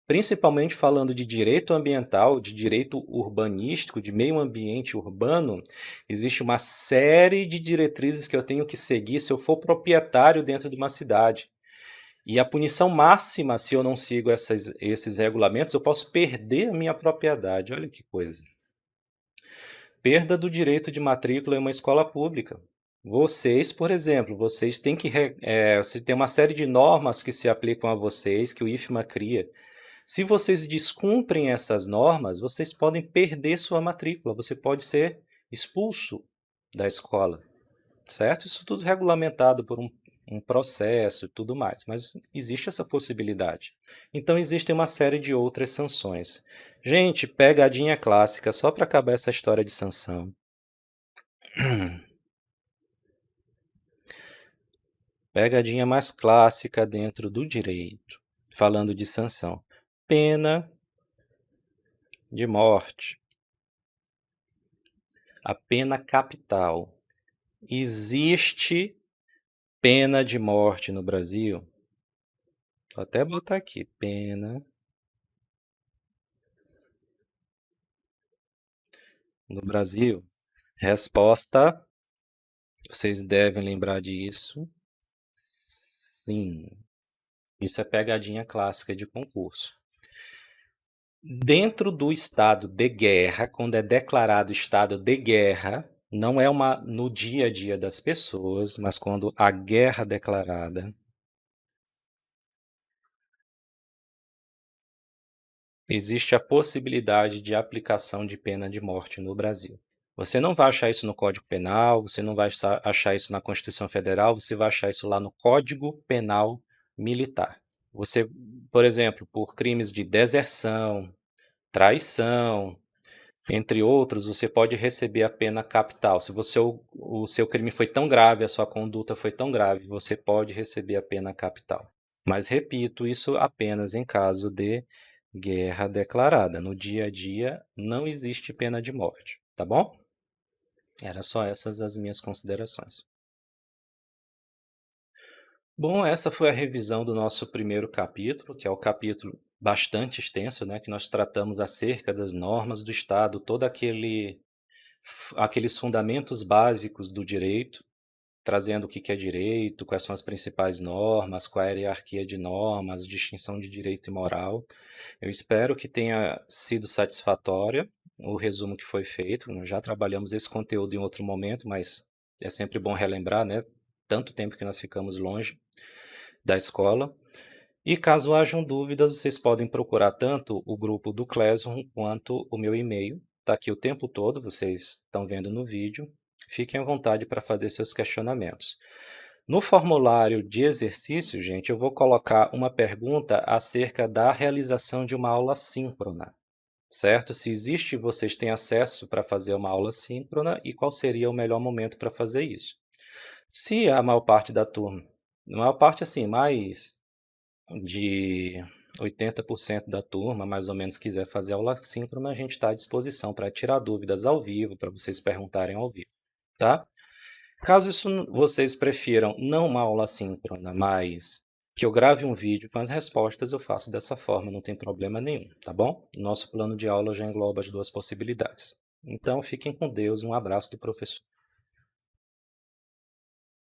Principalmente falando de direito ambiental, de direito urbanístico, de meio ambiente urbano, existe uma série de diretrizes que eu tenho que seguir se eu for proprietário dentro de uma cidade. E a punição máxima, se eu não sigo esses regulamentos, eu posso perder a minha propriedade. Olha que coisa. Perda do direito de matrícula em uma escola pública. Vocês, por exemplo, vocês têm que você tem uma série de normas que se aplicam a vocês, que o IFMA cria. Se vocês descumprem essas normas, vocês podem perder sua matrícula, você pode ser expulso da escola, certo? Isso tudo regulamentado por um processo e tudo mais, mas existe essa possibilidade. Então existem uma série de outras sanções. Gente, pegadinha clássica, só para acabar essa história de sanção. Pegadinha mais clássica dentro do direito, falando de sanção. Pena de morte. A pena capital. Existe pena de morte no Brasil? Vou até botar aqui, pena no Brasil. Resposta, vocês devem lembrar disso. Sim. Isso é pegadinha clássica de concurso. Dentro do estado de guerra, quando é declarado estado de guerra, não é no dia a dia das pessoas, mas quando a guerra é declarada, existe a possibilidade de aplicação de pena de morte no Brasil. Você não vai achar isso no Código Penal, você não vai achar isso na Constituição Federal, você vai achar isso lá no Código Penal Militar. Você, por exemplo, por crimes de deserção, traição, entre outros, você pode receber a pena capital. Se o seu crime foi tão grave, a sua conduta foi tão grave, você pode receber a pena capital. Mas, repito, isso apenas em caso de guerra declarada. No dia a dia, não existe pena de morte, tá bom? Era só essas as minhas considerações. Bom, essa foi a revisão do nosso primeiro capítulo, que é o capítulo bastante extenso, né, que nós tratamos acerca das normas do Estado, todo aqueles fundamentos básicos do direito, trazendo o que é direito, quais são as principais normas, qual é a hierarquia de normas, distinção de direito e moral. Eu espero que tenha sido satisfatória o resumo que foi feito. Nós já trabalhamos esse conteúdo em outro momento, mas é sempre bom relembrar, né? Tanto tempo que nós ficamos longe da escola. E caso hajam dúvidas, vocês podem procurar tanto o grupo do Classroom quanto o meu e-mail. Está aqui o tempo todo, vocês estão vendo no vídeo. Fiquem à vontade para fazer seus questionamentos. No formulário de exercício, gente, eu vou colocar uma pergunta acerca da realização de uma aula síncrona, certo? Se existe, vocês têm acesso para fazer uma aula síncrona e qual seria o melhor momento para fazer isso. Se a maior parte da turma, a maior parte assim, mais de 80% da turma, mais ou menos, quiser fazer aula síncrona, a gente está à disposição para tirar dúvidas ao vivo, para vocês perguntarem ao vivo, tá? Caso vocês prefiram não uma aula síncrona, mas que eu grave um vídeo com as respostas, eu faço dessa forma, não tem problema nenhum, tá bom? Nosso plano de aula já engloba as duas possibilidades. Então, fiquem com Deus, um abraço do professor.